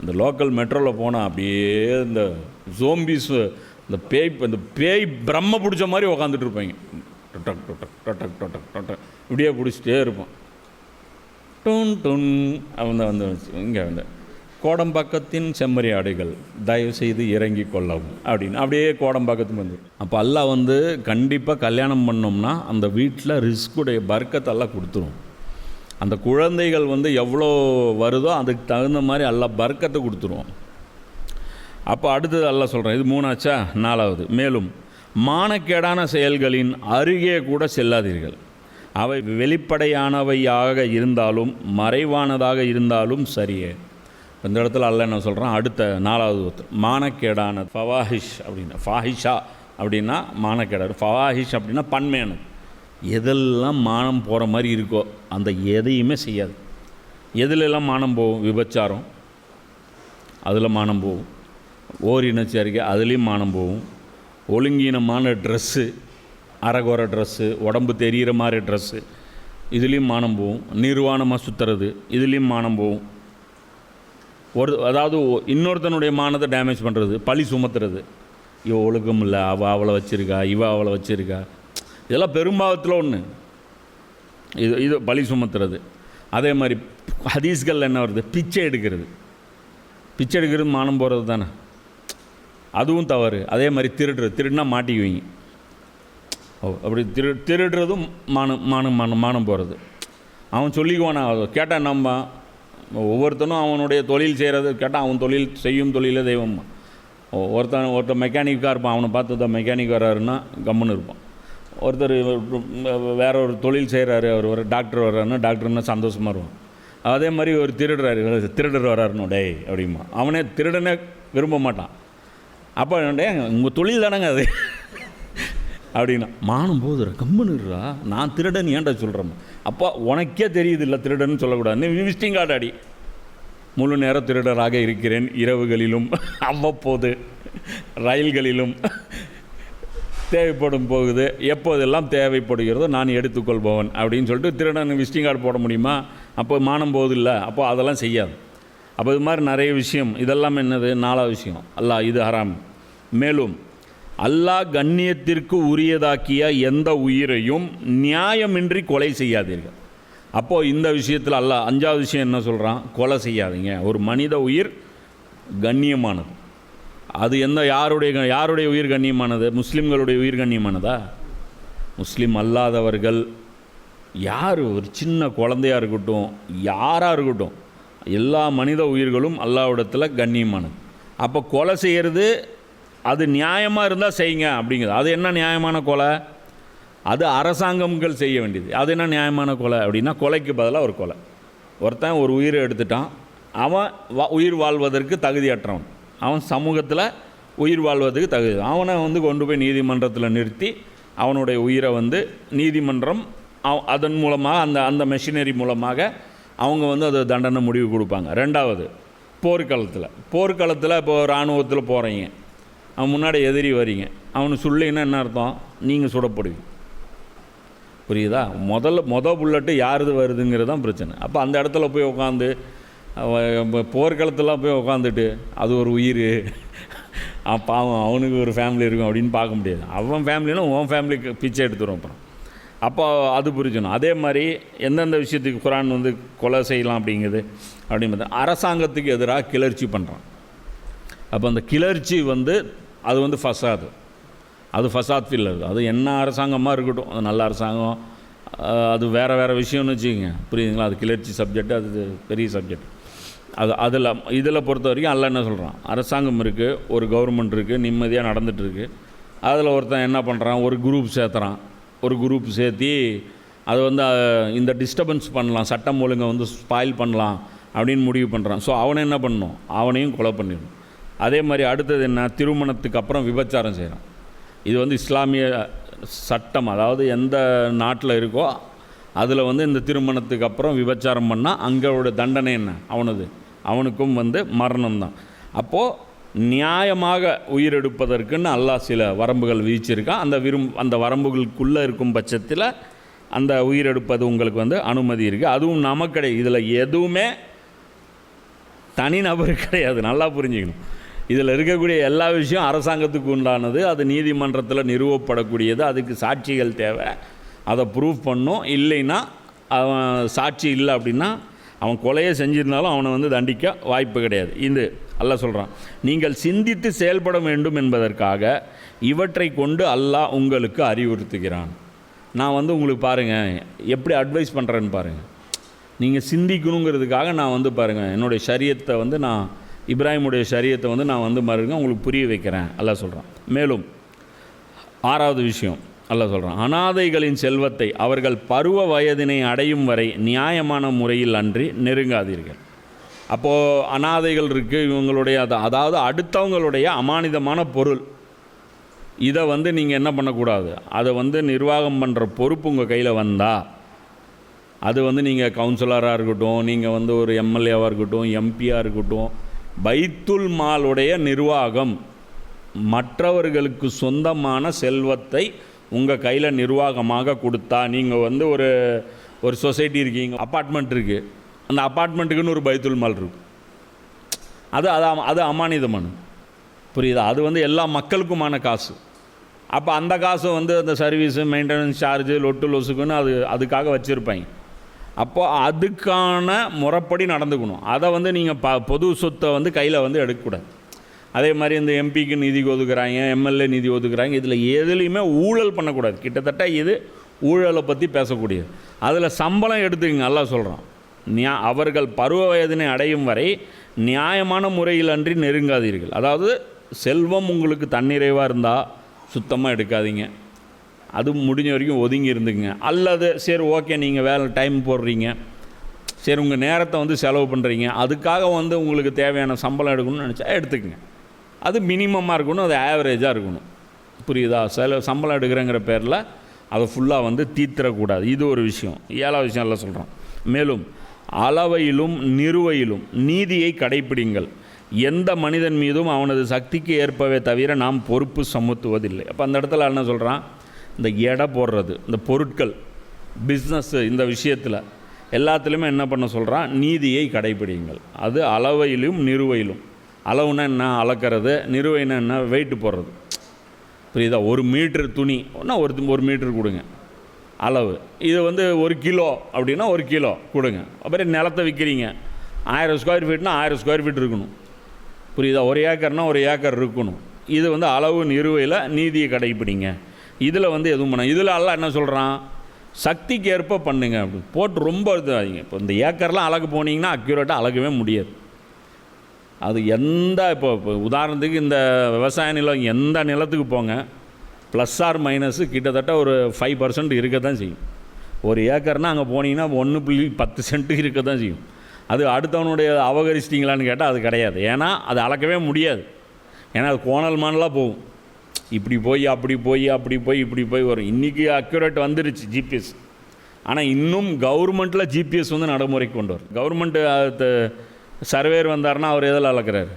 இந்த லோக்கல் மெட்ரோவில் போனால் அப்படியே இந்த ஜோம்பிஸ், இந்த பேய் பிரம்ம பிடிச்ச மாதிரி உக்காந்துட்டு இருப்பாங்க. டொட்டக் டொட்டக் டொட்டக் டொட்டக் டொட்டக் இப்படியே பிடிச்சிட்டே இருப்பான். டொன் டொன் வந்து இங்கே வந்து கோடம்பாக்கத்தின் செம்மறி ஆடைகள் தயவு செய்து இறங்கி கொள்ளவும் அப்படின்னு அப்படியே கோடம்பாக்கத்துக்கு வந்து. அப்போ அல்லாஹ் வந்து கண்டிப்பாக கல்யாணம் பண்ணோம்னா அந்த வீட்டில் ரிஸ்குடைய பர்க்கத்தெல்லாம் கொடுத்துரும். அந்த குழந்தைகள் வந்து எவ்வளோ வருதோ அதுக்கு தகுந்த மாதிரி அல்லாஹ் பர்க்கத்தை கொடுத்துருவோம். அப்போ அடுத்தது அல்லாஹ் சொல்கிறேன், இது 3ஆச்சா? 4வது, மேலும் மானக்கேடான செயல்களின் அருகே கூட செல்லாதீர்கள். அவை வெளிப்படையானவையாக இருந்தாலும் மறைவானதாக இருந்தாலும் சரியே. இந்த இடத்துல அல்லாஹ் என்ன சொல்கிறான்? அடுத்த 4வது மானக்கேடான ஃபவாஹிஷ் அப்படின்னா, ஃபாஹிஷா அப்படின்னா மானக்கேடாது, ஃபவாஹிஷ் அப்படின்னா பன்மையானது. எதெல்லாம் மானம் போகிற மாதிரி இருக்கோ அந்த எதையுமே செய்யாது. எதுலெல்லாம் மானம் போகும்? விபச்சாரம், அதில் மானம் போகும். ஓரினச்சேர்க்கை, அதுலேயும் மானம் போகும். ஒழுங்கீனமான ட்ரெஸ்ஸு, அரைகுறை ட்ரெஸ்ஸு, உடம்பு தெரிகிற மாதிரி ட்ரெஸ்ஸு, இதுலேயும் மானம் போகும். நிர்வாணமாக சுற்றுறது, இதுலேயும் மானம் போகும். அதாவது இன்னொருத்தனுடைய மானத்தை டேமேஜ் பண்ணுறது, பழி சுமத்துறது. இவ ஒழுக்கம் இல்லை, அவளை வச்சுருக்கா, அவளை வச்சுருக்கா, இதெல்லாம் பெரும்பாவத்தில் ஒன்று. இது பழி சுமத்துறது. அதே மாதிரி ஹதீஸ்கள் என்ன வருது? பிச்சை எடுக்கிறது. பிச்சை எடுக்கிறது மானம் போகிறது தானே, அதுவும் தவறு. அதே மாதிரி திருடுனா மாட்டிக்குவீங்க. அப்படி திருடுறதும் மானம் போகிறது. அவன் சொல்லிக்குவானா? கேட்டால் நம்ம ஒவ்வொருத்தனும் அவனுடைய தொழில் செய்கிறது கேட்டால் அவன் தொழில் செய்யும் தொழிலே தெய்வம். ஒருத்தன் மெக்கானிக்காக இருப்பான், அவனை பார்த்து தான் மெக்கானிக் வர்றாருன்னா கம்முன்னு இருப்பான். ஒருத்தர் வேற ஒரு தொழில் செய்கிறாரு, அவர் ஒரு டாக்டர் வர்றாருன்னா டாக்டர்னா சந்தோஷமாக இருவான். அதே மாதிரி ஒரு திருடர் வர்றாருன்னு டேய் அப்படிமா அவனே திருடனே விரும்ப மாட்டான். அப்போ டே உங்கள் தொழில் தானேங்க அது அப்படின்னா மானம் போதுற கம்முன்னுறா, நான் திருடன் ஏன்டா சொல்கிறேன். அப்போ உனக்கே தெரியுது இல்லை திருடன்னு சொல்லக்கூடாது, நீ விசிட்டிங் கார்டு அடி. முழு நேர திருடராக இருக்கிறேன், இரவுகளிலும் அவ்வப்போது ரயில்களிலும் தேவைப்படும் போகுது, எப்போதெல்லாம் தேவைப்படுகிறதோ நான் எடுத்துக்கொள்பவன் அப்படின்னு சொல்லிட்டு திருடன் விசிட்டிங் கார்டு போட முடியுமா? அப்போ மானம் போகுது இல்லை, அப்போ அதெல்லாம் செய்யாது. அப்போ இது மாதிரி நிறைய விஷயம், இதெல்லாம் என்னது? 4வது விஷயம், அல்லாஹ் இது ஹராம். மேலும் அல்லாஹ் கண்ணியத்திற்கு உரியதாக்கிய எந்த உயிரையும் நியாயமின்றி கொலை செய்யாதீர்கள். அப்போது இந்த விஷயத்தில் அல்லாஹ் 5வது விஷயம் என்ன சொல்கிறான்? கொலை செய்யாதீங்க. ஒரு மனித உயிர் கண்ணியமானது. அது யாருடைய உயிர் கண்ணியமானது? முஸ்லீம்களுடைய உயிர் கண்ணியமானதா? முஸ்லீம் அல்லாதவர்கள் யார், ஒரு சின்ன குழந்தையாக இருக்கட்டும், யாராக இருக்கட்டும், எல்லா மனித உயிர்களும் அல்லாஹ்விடத்தில் கண்ணியமானது. அப்போ கொலை செய்கிறது அது நியாயமாக இருந்தால் செய்யுங்க அப்படிங்கிறது. அது என்ன நியாயமான கொலை? அது அரசாங்கங்கள் செய்ய வேண்டியது. அது என்ன நியாயமான கொலை அப்படின்னா, கொலைக்கு பதிலாக ஒரு கொலை. ஒருத்தன் ஒரு உயிரை எடுத்துட்டான், அவன் உயிர் வாழ்வதற்கு தகுதியற்றவன், அவன் சமூகத்தில் உயிர் வாழ்வதற்கு தகுதி, அவனை கொண்டு போய் நீதிமன்றத்தில் நிறுத்தி அவனுடைய உயிரை நீதிமன்றம் அதன் மூலமாக அந்த மெஷினரி மூலமாக அவங்க அதை தண்டனை முடிவு கொடுப்பாங்க. 2வது போர்க்களத்தில் இப்போ இராணுவத்தில் போகிறீங்க, அவன் முன்னாடி எதிரி வரீங்க, அவனு சொல்லின்னா என்ன அர்த்தம்? நீங்கள் சுடப்படுவீங்க. புரியுதா? மொதல் புல்லட்டு யாருது வருதுங்கிறது தான் பிரச்சனை. அப்போ அந்த இடத்துல போய் உட்காந்து போர்க்களத்தில் போய் உட்காந்துட்டு அது ஒரு உயிர், பாவம் அவனுக்கு ஒரு ஃபேமிலி இருக்கும் அப்படின்னு பார்க்க முடியாது. அவன் ஃபேமிலினா உன் ஃபேமிலிக்கு பிச்சை எடுத்துரும் அப்புறம். அப்போ அது புரிஞ்சுக்கணும். அதே மாதிரி எந்தெந்த விஷயத்துக்கு குரான் கொலை செய்யலாம் அப்படிங்கிறது அப்படின்னு அரசாங்கத்துக்கு எதிராக கிளர்ச்சி பண்ணுறான். அப்போ அந்த கிளர்ச்சி அது ஃபசாது, அது ஃபசாத் ஃபில்லர். அது என்ன அரசாங்கமாக இருக்கட்டும், அது நல்ல அரசாங்கம், அது வேறு விஷயம்னு வச்சுக்கோங்க, புரியுதுங்களா? அது கிளர்ச்சி சப்ஜெக்ட், அது பெரிய சப்ஜெக்ட். இதில் பொறுத்த வரைக்கும் அல்லாஹ் என்ன சொல்கிறான்? அரசாங்கம் இருக்குது, ஒரு கவர்மெண்ட் இருக்குது, நிம்மதியாக நடந்துகிட்ருக்கு. அதில் ஒருத்தன் என்ன பண்ணுறான்? ஒரு குரூப் சேர்த்துறான். ஒரு குரூப் சேர்த்தி அதை இந்த டிஸ்டர்பன்ஸ் பண்ணலாம், சட்டம் ஒழுங்கை ஸ்பாயில் பண்ணலாம் அப்படின்னு முடிவு பண்ணுறான். ஸோ அவனை என்ன பண்ணணும்? அவனையும் கொலை பண்ணிடணும். அதே மாதிரி அடுத்தது என்ன? திருமணத்துக்கு அப்புறம் விபச்சாரம் செய்கிறான். இது இஸ்லாமிய சட்டம், அதாவது எந்த நாட்டில் இருக்கோ அதில் இந்த திருமணத்துக்கு அப்புறம் விபச்சாரம் பண்ணால் அங்கோட தண்டனை என்ன? அவனுக்கும் மரணம் தான். அப்போது நியாயமாக உயிரெடுப்பதற்குன்னு அல்லாஹ் சில வரம்புகள் விதிச்சிருக்கான். அந்த வரம்புகளுக்குள்ளே இருக்கும் பட்சத்தில் அந்த உயிரெடுப்பது உங்களுக்கு அனுமதி இருக்குது. அதுவும் நமக்கு கிடையாது. இதில் எதுவுமே தனிநபர் கிடையாது, நல்லா புரிஞ்சுக்கணும். இதில் இருக்கக்கூடிய எல்லா விஷயம் அரசாங்கத்துக்கு உண்டானது, அது நீதிமன்றத்தில் நிறுவப்படக்கூடியது, அதுக்கு சாட்சிகள் தேவை, அதை ப்ரூஃப் பண்ணும். இல்லைன்னா அவன் சாட்சி இல்லை அப்படின்னா அவன் கொலையை செஞ்சிருந்தாலும் அவனை தண்டிக்க வாய்ப்பு கிடையாது. இது அல்லாஹ் சொல்கிறான், நீங்கள் சிந்தித்து செயல்பட வேண்டும் என்பதற்காக இவற்றை கொண்டு அல்லாஹ் உங்களுக்கு அறிவுறுத்துகிறான். நான் உங்களுக்கு பாருங்கள் எப்படி அட்வைஸ் பண்ணுறேன்னு பாருங்கள். நீங்கள் சிந்திக்கணுங்கிறதுக்காக நான் பாருங்கள் என்னுடைய ஷரியத்தை நான் இப்ராஹிமுடைய ஷரியத்தை நான் பாருங்க உங்களுக்கு புரிய வைக்கிறேன் அல்லாஹ் சொல்கிறான். மேலும் 6வது விஷயம் அல்லாஹ் சொல்கிறான், அனாதைகளின் செல்வத்தை அவர்கள் பருவ வயதினை அடையும் வரை நியாயமான முறையில் அன்றி நெருங்காதீர்கள். அப்போது அனாதைகள் இருக்குது, இவங்களுடைய அதாவது அடுத்தவங்களுடைய அமானிதமான பொருள், இதை நீங்கள் என்ன பண்ணக்கூடாது? அதை நிர்வாகம் பண்ணுற பொறுப்பு உங்கள் கையில் வந்தால், அது நீங்கள் கவுன்சிலராக இருக்கட்டும், நீங்கள் ஒரு எம்எல்ஏவாக இருக்கட்டும், எம்பியாக இருக்கட்டும், பைத்துல் மாலுடைய நிர்வாகம், மற்றவர்களுக்கு சொந்தமான செல்வத்தை உங்கள் கையில் நிர்வாகமாக கொடுத்தா, நீங்கள் ஒரு சொசைட்டி இருக்கீங்க, அப்பார்ட்மெண்ட் இருக்குது, அந்த அப்பார்ட்மெண்ட்டுக்குன்னு ஒரு பைத்துல் மால் இருக்கும், அது அமானிதமான, புரியுதா? அது எல்லா மக்களுக்குமான காசு. அப்போ அந்த காசு அந்த சர்வீஸு, மெயின்டெனன்ஸ் சார்ஜு, லொட்டு லொசுக்குன்னு அதுக்காக வச்சுருப்பாங்க. அப்போது அதுக்கான முறைப்படி நடந்துக்கணும். அதை நீங்கள் பொது சொத்தை கையில் எடுக்கக்கூடாது. அதே மாதிரி இந்த எம்பிக்கு நிதி ஒதுக்குறாங்க, எம்எல்ஏ நிதி ஒதுக்குறாங்க, இதில் எதுலேயுமே ஊழல் பண்ணக்கூடாது. கிட்டத்தட்ட இது ஊழலை பற்றி பேசக்கூடியது. அதில் சம்பளம் எடுத்துக்கங்க, அல்லாஹ் சொல்கிறான். அவர்கள் பருவ வயதினை அடையும் வரை நியாயமான முறையில் அன்றி நெருங்காதீர்கள். அதாவது செல்வம் உங்களுக்கு தன்னிறைவாக இருந்தால் சுத்தமாக எடுக்காதீங்க, அது முடிஞ்ச வரைக்கும் ஒதுங்கி இருந்துங்க. அல்லது சரி ஓகே நீங்கள் வேலை டைம் போடுறீங்க, சரி உங்கள் நேரத்தை வந்து செலவு பண்ணுறீங்க, அதுக்காக வந்து உங்களுக்கு தேவையான சம்பளம் எடுக்கணும்னு நினச்சா எடுத்துக்கங்க. அது மினிமமாக இருக்கணும், அது ஆவரேஜாக இருக்கணும். புரியுதா? சம்பளம் எடுக்கிறேங்கிற பேரில் அதை ஃபுல்லாக வந்து தீர்த்திடக்கூடாது. இது ஒரு விஷயம். 7வது விஷயம் எல்லாம் சொல்கிறோம். மேலும் அளவையிலும் நிறுவையிலும் நீதியை கடைப்பிடிங்கள். எந்த மனிதன் மீதும் அவனது சக்திக்கு ஏற்பவே தவிர நாம் பொறுப்பு சுமத்துவதில்லை. அப்போ அந்த இடத்துல என்ன சொல்கிறான், இந்த எடை போடுறது, இந்த பொருட்கள், பிஸ்னஸ்ஸு, இந்த விஷயத்தில் எல்லாத்துலேயுமே என்ன பண்ண சொல்கிறான், நீதியை கடைப்பிடிங்கள். அது அளவையிலும் நிறுவையிலும். அளவுனா என்ன, அளக்கிறது. நிறுவைனா என்ன, வெயிட்டு போடுறது. புரியுதா? 1 மீட்டர் துணினா 1 மீட்டர் கொடுங்க அளவு. இது வந்து 1 கிலோ அப்படின்னா 1 கிலோ கொடுங்க. அப்புறம் நிலத்தை விற்கிறீங்க, 1000 ஸ்கொயர் ஃபீட்னா 1000 ஸ்கொயர் ஃபீட் இருக்கணும். புரியுதா? 1 ஏக்கர்னா 1 ஏக்கர் இருக்கணும். இது வந்து அளவு நிறுவையில் நீதியை கடைப்பிடிங்க. இதில் வந்து எதுவும் பண்ண, இதில் எல்லாம் என்ன சொல்கிறான், சக்திக்கு ஏற்ப பண்ணுங்க அப்படி போட்டு ரொம்ப இதாகிங்க. இப்போ இந்த ஏக்கர்லாம் அளக்க போனீங்கன்னா அக்யூரேட்டாக அளக்கவே முடியாது. அது எந்த இப்போ உதாரணத்துக்கு இந்த விவசாய நிலம் எந்த நிலத்துக்கு போங்க, ப்ளஸ் ஆர் மைனஸு கிட்டத்தட்ட ஒரு 5% இருக்க தான் செய்யும். 1 ஏக்கர்னால் அங்கே போனீங்கன்னா 1.10 சென்ட் இருக்க தான் செய்யும். அது அடுத்தவனுடைய அபகரிச்சிட்டிங்களான்னு கேட்டால் அது கிடையாது. ஏன்னா அது அளக்கவே முடியாது. ஏன்னா அது கோணல் மானலாக போகும். இப்படி போய் அப்படி போய் அப்படி போய் இப்படி போய் வரும். இன்றைக்கி அக்யூரேட் வந்துருச்சு ஜிபிஎஸ். ஆனால் இன்னும் கவர்மெண்ட்டில் ஜிபிஎஸ் வந்து நடைமுறைக்கு கொண்டு வரும். கவர்மெண்ட்டு சர்வேர் வந்தார்னா அவர் எதில் அளக்கிறார்,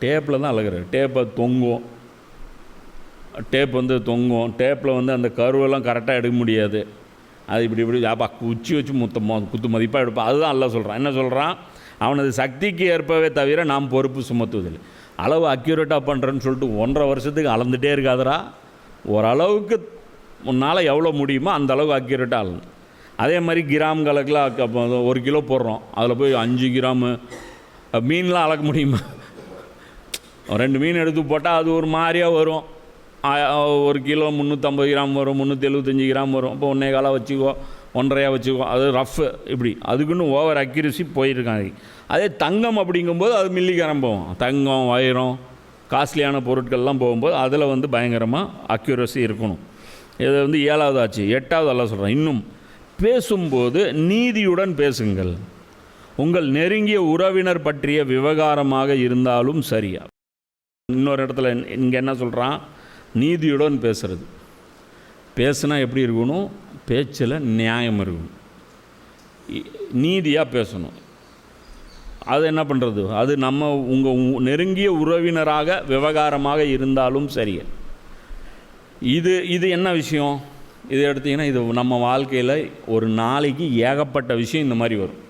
டேப்பில் தான் அளக்கிறார். டேப்பை தொங்கும், டேப் வந்து தொங்கும். டேப்பில் வந்து அந்த கருவெல்லாம் கரெக்டாக எடுக்க முடியாது. அது இப்படி இப்படி குச்சி வச்சு குத்து மதிப்பாக எடுப்பான். அதுதான் எல்லாம் சொல்கிறான். என்ன சொல்கிறான், அவனது சக்திக்கு ஏற்பவே தவிர நாம் பொறுப்பு சுமத்துவதில்லை. அளவு அக்யூரேட்டாக பண்ணுறேன்னு சொல்லிட்டு 1.5 வருஷத்துக்கு அளந்துகிட்டே இருக்காதரா. ஓரளவுக்கு முன்னால் எவ்வளோ முடியுமோ அந்த அளவுக்கு அக்யூரேட்டாக அளந்து. அதே மாதிரி கிராம் கணக்கில் 1 கிலோ போடுறோம், அதில் போய் 5 கிராமு மீன்லாம் அளக்க முடியுமா? 2 மீன் எடுத்து போட்டால் அது ஒரு மாதிரியாக வரும். 1 கிலோ 350 கிராம் வரும், 375 கிராம் வரும். இப்போ 1.25 காலாக வச்சுக்கோ, 1.5 வச்சுக்கோ, அது ரஃப்பு. இப்படி அதுக்குன்னு ஓவர் அக்யூரசி போயிருக்காங்க. அதே தங்கம் அப்படிங்கும்போது அது மில்லிகிராம் போகும். தங்கம், வைரம், காஸ்ட்லியான பொருட்கள்லாம் போகும்போது அதில் வந்து பயங்கரமாக அக்யூரசி இருக்கணும். இது வந்து 7வது ஆச்சு. 8வது எல்லாம் சொல்கிறேன், இன்னும் பேசும்போது நீதியுடன் பேசுங்கள். உங்கள் நெருங்கிய உறவினர் பற்றிய விவகாரமாக இருந்தாலும் சரியா. இன்னொரு இடத்துல இங்கே என்ன சொல்கிறான், நீதியுடன் பேசுகிறது. பேசுனா எப்படி இருக்கணும், பேச்சில் நியாயம் இருக்கணும், நீதியாக பேசணும். அது என்ன பண்ணுறது, அது நம்ம உங்கள் நெருங்கிய உறவினராக விவகாரமாக இருந்தாலும் சரியா. இது என்ன விஷயம், இது எடுத்திங்கன்னா இது நம்ம வாழ்க்கையில் ஒரு நாளைக்கு ஏகப்பட்ட விஷயம் இந்த மாதிரி வரும்.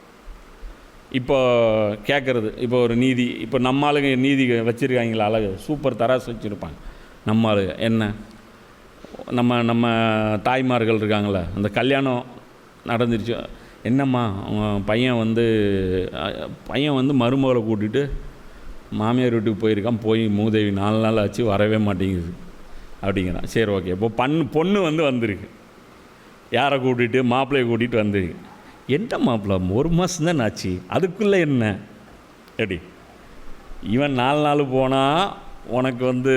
இப்போ கேட்குறது, இப்போ ஒரு நீதி, இப்போ நம்ம ஆளுங்க நீதி வச்சுருக்காங்களா, அழகு சூப்பர் தராசு வச்சுருப்பாங்க. நம்ம ஆளுங்க என்ன, நம்ம தாய்மார்கள் இருக்காங்களே, அந்த கல்யாணம் நடந்துருச்சு, என்னம்மா பையன் வந்து மருமகளை கூட்டிகிட்டு மாமியார் வீட்டுக்கு போயிருக்கான், போய் மூதேவி 4 நாள் ஆச்சு, வரவே மாட்டேங்குது அப்படிங்கிறான். சரி ஓகே, இப்போ பொண்ணு வந்திருக்கு, யாரை கூட்டிகிட்டு, மாப்பிள்ளையை கூட்டிகிட்டு வந்திருக்கு. என்ன மாப்பிள்ளை 1 மாதம் தான் ஆச்சு, அதுக்குள்ளே என்ன எப்படி, இவன் 4 நாள் போனால் உனக்கு வந்து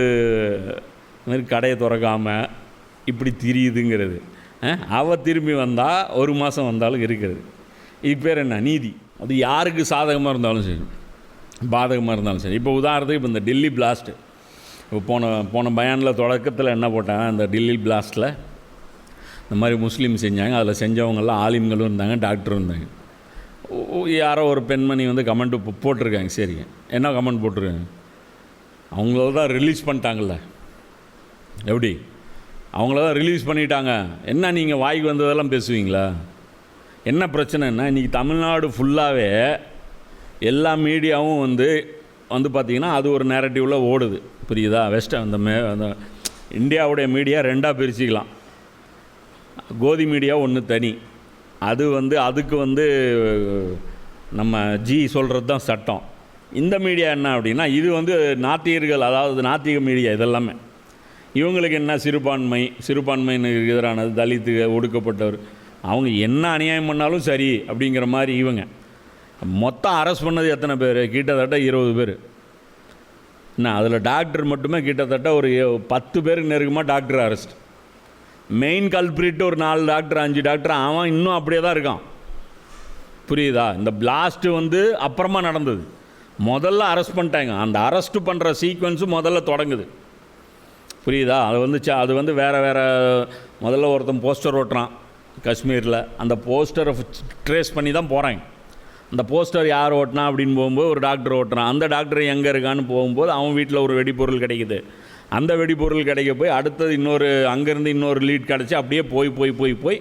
மாதிரி கடையை திறக்காமல் இப்படி திரியுதுங்கிறது. அவள் திரும்பி வந்தால் 1 மாதம் வந்தாலும் இருக்கிறது. இது பேர் என்ன, நீதி. அது யாருக்கு சாதகமாக இருந்தாலும் சரி, பாதகமாக இருந்தாலும் சரி. இப்போ உதாரணத்துக்கு இப்போ இந்த டெல்லி பிளாஸ்ட்டு, இப்போ போன பயானில் தொடக்கத்தில் என்ன போட்டாங்க, அந்த டெல்லி பிளாஸ்ட்டில் இந்த மாதிரி முஸ்லீம் செஞ்சாங்க. அதில் செஞ்சவங்கெல்லாம் ஆலிம்களும் இருந்தாங்க, டாக்டரும் இருந்தாங்க. யாரோ ஒரு பெண்மணி வந்து கமெண்ட்டு போட்டிருக்காங்க. சரி, என்ன கமெண்ட் போட்டிருக்காங்க, அவங்கள தான் ரிலீஸ் பண்ணிட்டாங்கள்ல, எப்படி அவங்கள தான் ரிலீஸ் பண்ணிட்டாங்க, என்ன நீங்கள் வாய்க்கு வந்ததெல்லாம் பேசுவீங்களா, என்ன பிரச்சனைன்னா இன்றைக்கி தமிழ்நாடு ஃபுல்லாகவே எல்லா மீடியாவும் வந்து பார்த்திங்கன்னா அது ஒரு நேரட்டிவில் ஓடுது. புரியுதா? அந்த இந்தியாவுடைய மீடியா 2ஆக பிரிச்சுக்கலாம். கோதி மீடியா ஒன்று தனி, அது வந்து அதுக்கு வந்து நம்ம சொல்கிறது தான் சட்டம். இந்த மீடியா என்ன அப்படின்னா, இது வந்து நாத்திகர்கள், அதாவது நாத்திக மீடியா இதெல்லாமே. இவங்களுக்கு என்ன, சிறுபான்மைக்கு எதிரானது, தலித்து, ஒடுக்கப்பட்டவர், அவங்க என்ன அநியாயம் பண்ணாலும் சரி அப்படிங்கிற மாதிரி இவங்க. மொத்தம் அரெஸ்ட் பண்ணது எத்தனை பேர்? கிட்டத்தட்ட 20 பேர். என்ன அதில் டாக்டர் மட்டுமே கிட்டத்தட்ட ஒரு 10 பேருக்கு நெருக்கமாக டாக்டர் அரெஸ்ட். மெயின் கல்பிரிட்டு ஒரு 4 டாக்டர் 5 டாக்டர், அவன் இன்னும் அப்படியே தான் இருக்கான். புரியுதா? இந்த பிளாஸ்ட்டு வந்து அப்புறமா நடந்தது. முதல்ல அரெஸ்ட் பண்ணிட்டாங்க. அந்த அரெஸ்ட் பண்ணுற சீக்வன்ஸு முதல்ல தொடங்குது. புரியுதா? அது வந்து வேறு முதல்ல ஒருத்தன் போஸ்டர் ஓட்டுறான் காஷ்மீரில். அந்த போஸ்டரை ட்ரேஸ் பண்ணி தான் போகிறாங்க. அந்த போஸ்டர் யார் ஓட்டினா அப்படின்னு போகும்போது ஒரு டாக்டர் ஓட்டுறான். அந்த டாக்டர் எங்கே இருக்கான்னு போகும்போது அவன் வீட்டில் ஒரு வெடிப்பொருள் கிடைக்குது. அந்த வெடிப்பொருள் கிடைக்க போய் அடுத்தது அங்கேருந்து இன்னொரு லீட் கிடச்சி அப்படியே போய்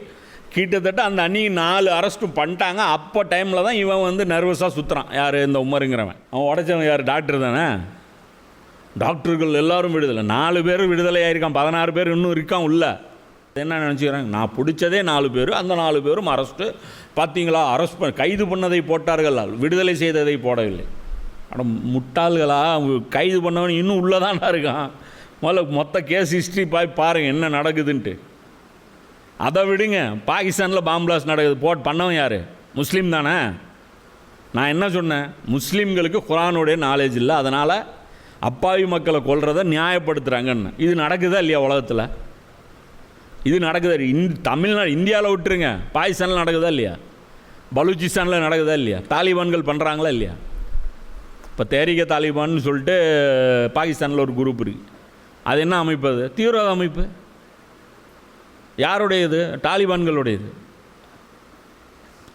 கிட்டத்தட்ட அந்த அன்றைக்கி 4 அரெஸ்ட்டு பண்ணிட்டாங்க. அப்போ டைமில் தான் இவன் வந்து நர்வஸாக சுற்றுறான். யார்? இந்த உமருங்கிறவன். அவன் உடச்சவன் யார்? டாக்டர் தானே. டாக்டர்கள் எல்லோரும் விடுதலை. 4 பேர் விடுதலை ஆகிருக்கான். 16 பேர் இன்னும் இருக்கான் உள்ள. என்ன நினச்சிக்கிறாங்க? நான் பிடிச்சதே 4 பேர், அந்த 4 பேரும் அரெஸ்ட்டு. பார்த்தீங்களா, கைது பண்ணதை போட்டார்கள், விடுதலை செய்ததை போடவில்லை. ஆனால் முட்டாள்களா, கைது பண்ணவன் இன்னும் உள்ளே தானே இருக்கான். முதல்ல மொத்த கேஸ் ஹிஸ்ட்ரி பாருங்கள் என்ன நடக்குதுன்ட்டு. அதை விடுங்க. பாகிஸ்தானில் பாம்பு பிளாஸ்ட் நடக்குது. பண்ணவன் யார்? முஸ்லீம் தானே. நான் என்ன சொன்னேன்? முஸ்லீம்களுக்கு குரானுடைய நாலேஜ் இல்லை, அதனால் அப்பாவி மக்களை கொல்றதை நியாயப்படுத்துகிறாங்கன்னு. இது நடக்குதா இல்லையா உலகத்தில்? இது நடக்குதா? தமிழ்நாடு, இந்தியாவில் விட்டுருங்க, பாகிஸ்தானில் நடக்குதா இல்லையா? பலூச்சிஸ்தானில் நடக்குதா இல்லையா? தாலிபான்கள் பண்ணுறாங்களா இல்லையா? இப்போ தேரிக தாலிபான்னு சொல்லிட்டு பாகிஸ்தானில் ஒரு குரூப் இருக்குது. அது என்ன அமைப்பு? அது தீவிரவாத அமைப்பு. யாருடையது? தாலிபான்களுடையது.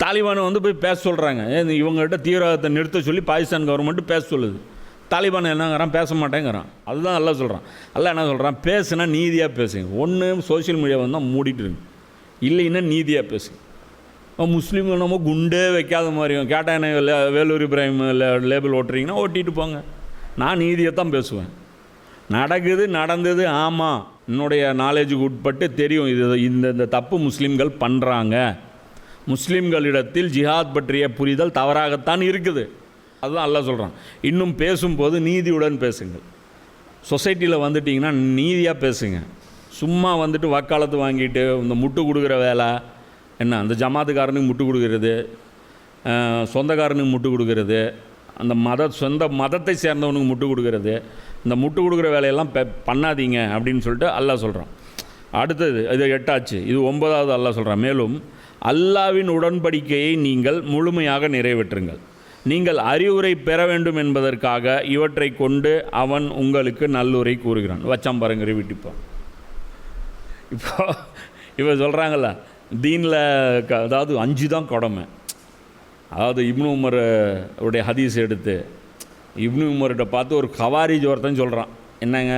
தாலிபானை வந்து போய் பேச சொல்கிறாங்க. இவங்ககிட்ட தீவிரவாதத்தை நிறுத்த சொல்லி பாகிஸ்தான் கவர்மெண்ட்டு பேச சொல்லுது. தாலிபான் என்னங்கிறான்? பேச மாட்டேங்கிறான். அதுதான் எல்லாம் சொல்கிறான். எல்லாம் என்ன சொல்கிறான்? பேசுனா நீதியாக பேசுங்க. ஒன்று சோஷியல் மீடியா வந்தால் மூடிட்டு இருங்க, இல்லைன்னா நீதியாக பேசுங்க. முஸ்லீம்கள் நம்ம குண்டே வைக்காத மாதிரியும் கேட்டால் என்ன வேலூர் இப்ராஹிம் லேபிள் ஓட்டுறீங்கன்னா ஓட்டிகிட்டு போங்க. நான் நீதியை தான் பேசுவேன். நடந்தது ஆமாம், என்னுடைய நாலேஜுக்கு உட்பட்டு தெரியும் இந்த தப்பு முஸ்லீம்கள் பண்ணுறாங்க. முஸ்லீம்களிடத்தில் ஜிஹாத் பற்றிய புரிதல் தவறாகத்தான் இருக்குது. அதுதான் அல்லாஹ் சொல்கிறான். இன்னும் பேசும்போது நீதியுடன் பேசுங்கள். சொசைட்டியில் வந்துட்டிங்கன்னா நீதியாக பேசுங்க. சும்மா வந்துட்டு வக்காலத்து வாங்கிட்டு இந்த முட்டு கொடுக்குற வேலை என்ன? அந்த ஜமாத்துக்காரனுக்கு முட்டு கொடுக்கறது, சொந்தக்காரனுக்கு முட்டு கொடுக்கறது, அந்த சொந்த மதத்தை சேர்ந்தவனுக்கு முட்டு கொடுக்கறது, இந்த முட்டு கொடுக்குற வேலையெல்லாம் பண்ணாதீங்க அப்படின்னு சொல்லிட்டு அல்லாஹ் சொல்கிறான். அடுத்தது இது 8ஆச்சு. இது 9வது அல்லாஹ் சொல்கிறான். மேலும் அல்லாஹ்வின் உடன்படிக்கையை நீங்கள் முழுமையாக நிறைவேற்றுங்கள். நீங்கள் அறிவுரை பெற வேண்டும் என்பதற்காக இவற்றை கொண்டு அவன் உங்களுக்கு நல்லுரை கூறுகிறான். வச்சாம் பாருங்க, ரிவிட்டிப்பான். இப்போ சொல்கிறாங்கல்ல தீனில், அதாவது 5 தான் கடமை. அதாவது இப்னு உமர் உடைய ஹதீஸ் எடுத்து இப்னு உமர்கிட்ட பார்த்து ஒரு கவாரிஜ் ஒருத்தன் சொல்கிறான், என்னங்க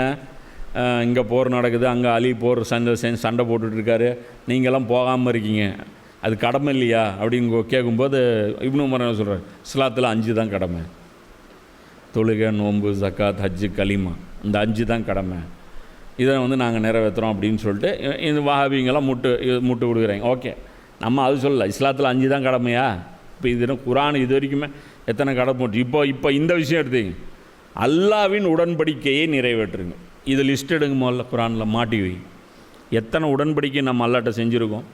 இங்கே போர் நடக்குது, அங்கே அலி போர் சண்டை போட்டுட்ருக்காரு, நீங்கள்லாம் போகாமல் இருக்கீங்க, அது கடமை இல்லையா அப்படின்னு கேட்கும்போது இப்னு உமர் என்ன சொல்கிறார்? இஸ்லாத்தில் 5 தான் கடமை. தொழுகை, நோன்பு, ஜக்காத், ஹஜ்ஜு, கலிமா, இந்த 5 தான் கடமை. இதை வந்து நாங்கள் நிறைவேற்றுறோம் அப்படின்னு சொல்லிட்டு இந்த வஹாபிங்கெல்லாம் முட்டு கொடுக்குறாங்க. ஓகே, நம்ம அது சொல்லலை. இஸ்லாத்தில் 5 தான் கடமையா? இப்போ இது குரான் இது வரைக்குமே எத்தனை கடமை போட்டு இப்போ இந்த விஷயம் எடுத்தீங்க. அல்லாஹ்வின் உடன்படிக்கையை நிறைவேற்றுங்க. இது லிஸ்ட் எடுங்க முதல்ல, குரானில் மாட்டி வை. எத்தனை உடன்படிக்கை நம்ம அல்லாட்ட செஞ்சுருக்கோம்?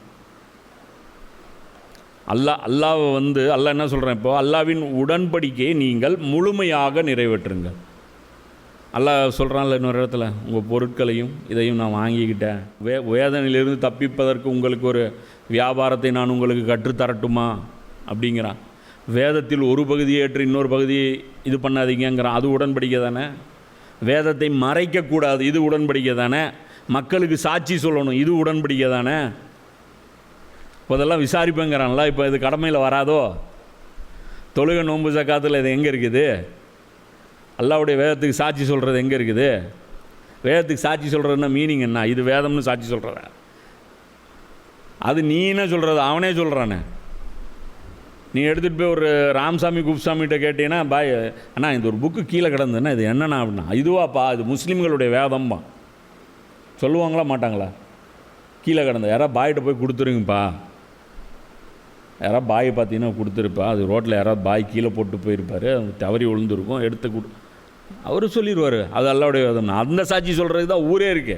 அல்லாஹ்வை வந்து அல்லாஹ் என்ன சொல்கிறேன்? இப்போது அல்லாஹ்வின் உடன்படிக்கையை நீங்கள் முழுமையாக நிறைவேற்றுங்க. அல்லாஹ் சொல்கிறான்ல இன்னொரு இடத்துல, உங்கள் பொருட்களையும் இதையும் நான் வாங்கிக்கிட்டேன், வேதனையிலிருந்து தப்பிப்பதற்கு உங்களுக்கு ஒரு வியாபாரத்தை நான் உங்களுக்கு கற்றுத்தரட்டுமா அப்படிங்கிறான். வேதத்தில் ஒரு பகுதியை ஏற்று இன்னொரு பகுதியை இது பண்ணாதீங்கிறான். அது உடன்படிக்கை தானே. வேதத்தை மறைக்கக்கூடாது, இது உடன்படிக்கை தானே. மக்களுக்கு சாட்சி சொல்லணும், இது உடன்படிக்கை தானே. இப்போ இதெல்லாம் விசாரிப்பேங்கிறான்ல. இப்போ இது கடமையில் வராதோ? தொழுகை, நோன்பு, ஜக்காத்தில் இது எங்கே இருக்குது? அல்லாஹ்வுடைய வேதத்துக்கு சாட்சி சொல்கிறது எங்கே இருக்குது? வேதத்துக்கு சாட்சி சொல்கிறதுன்னா மீனிங் என்ன? இது வேதம்னு சாட்சி சொல்கிறத, அது நீ என்ன சொல்கிறது? அவனே சொல்கிறானே. நீ எடுத்துகிட்டு போய் ஒரு ராமசாமி குப்சாமிகிட்ட கேட்டீங்கன்னா, பாய் அண்ணா இந்த ஒரு புக்கு கீழே கிடந்ததுன்னா இது என்னண்ணா அப்படின்னா, இதுவாப்பா இது முஸ்லீம்களுடைய வேதம்பா. சொல்லுவாங்களா மாட்டாங்களா? கீழே கிடந்த யாராவது பாய்கிட்ட போய் கொடுத்துருங்கப்பா, யாராவது பாய் பார்த்தீங்கன்னா கொடுத்துருப்பா, அது ரோட்டில் யாராவது பாய் கீழே போட்டு போயிருப்பார், தவறி விழுந்துருக்கும், எடுத்து அவர் சொல்லிடுவார் அது அல்லாஹ்வுடைய வேதம்னா. அந்த சாட்சி சொல்கிறது தான் ஊரே இருக்கு.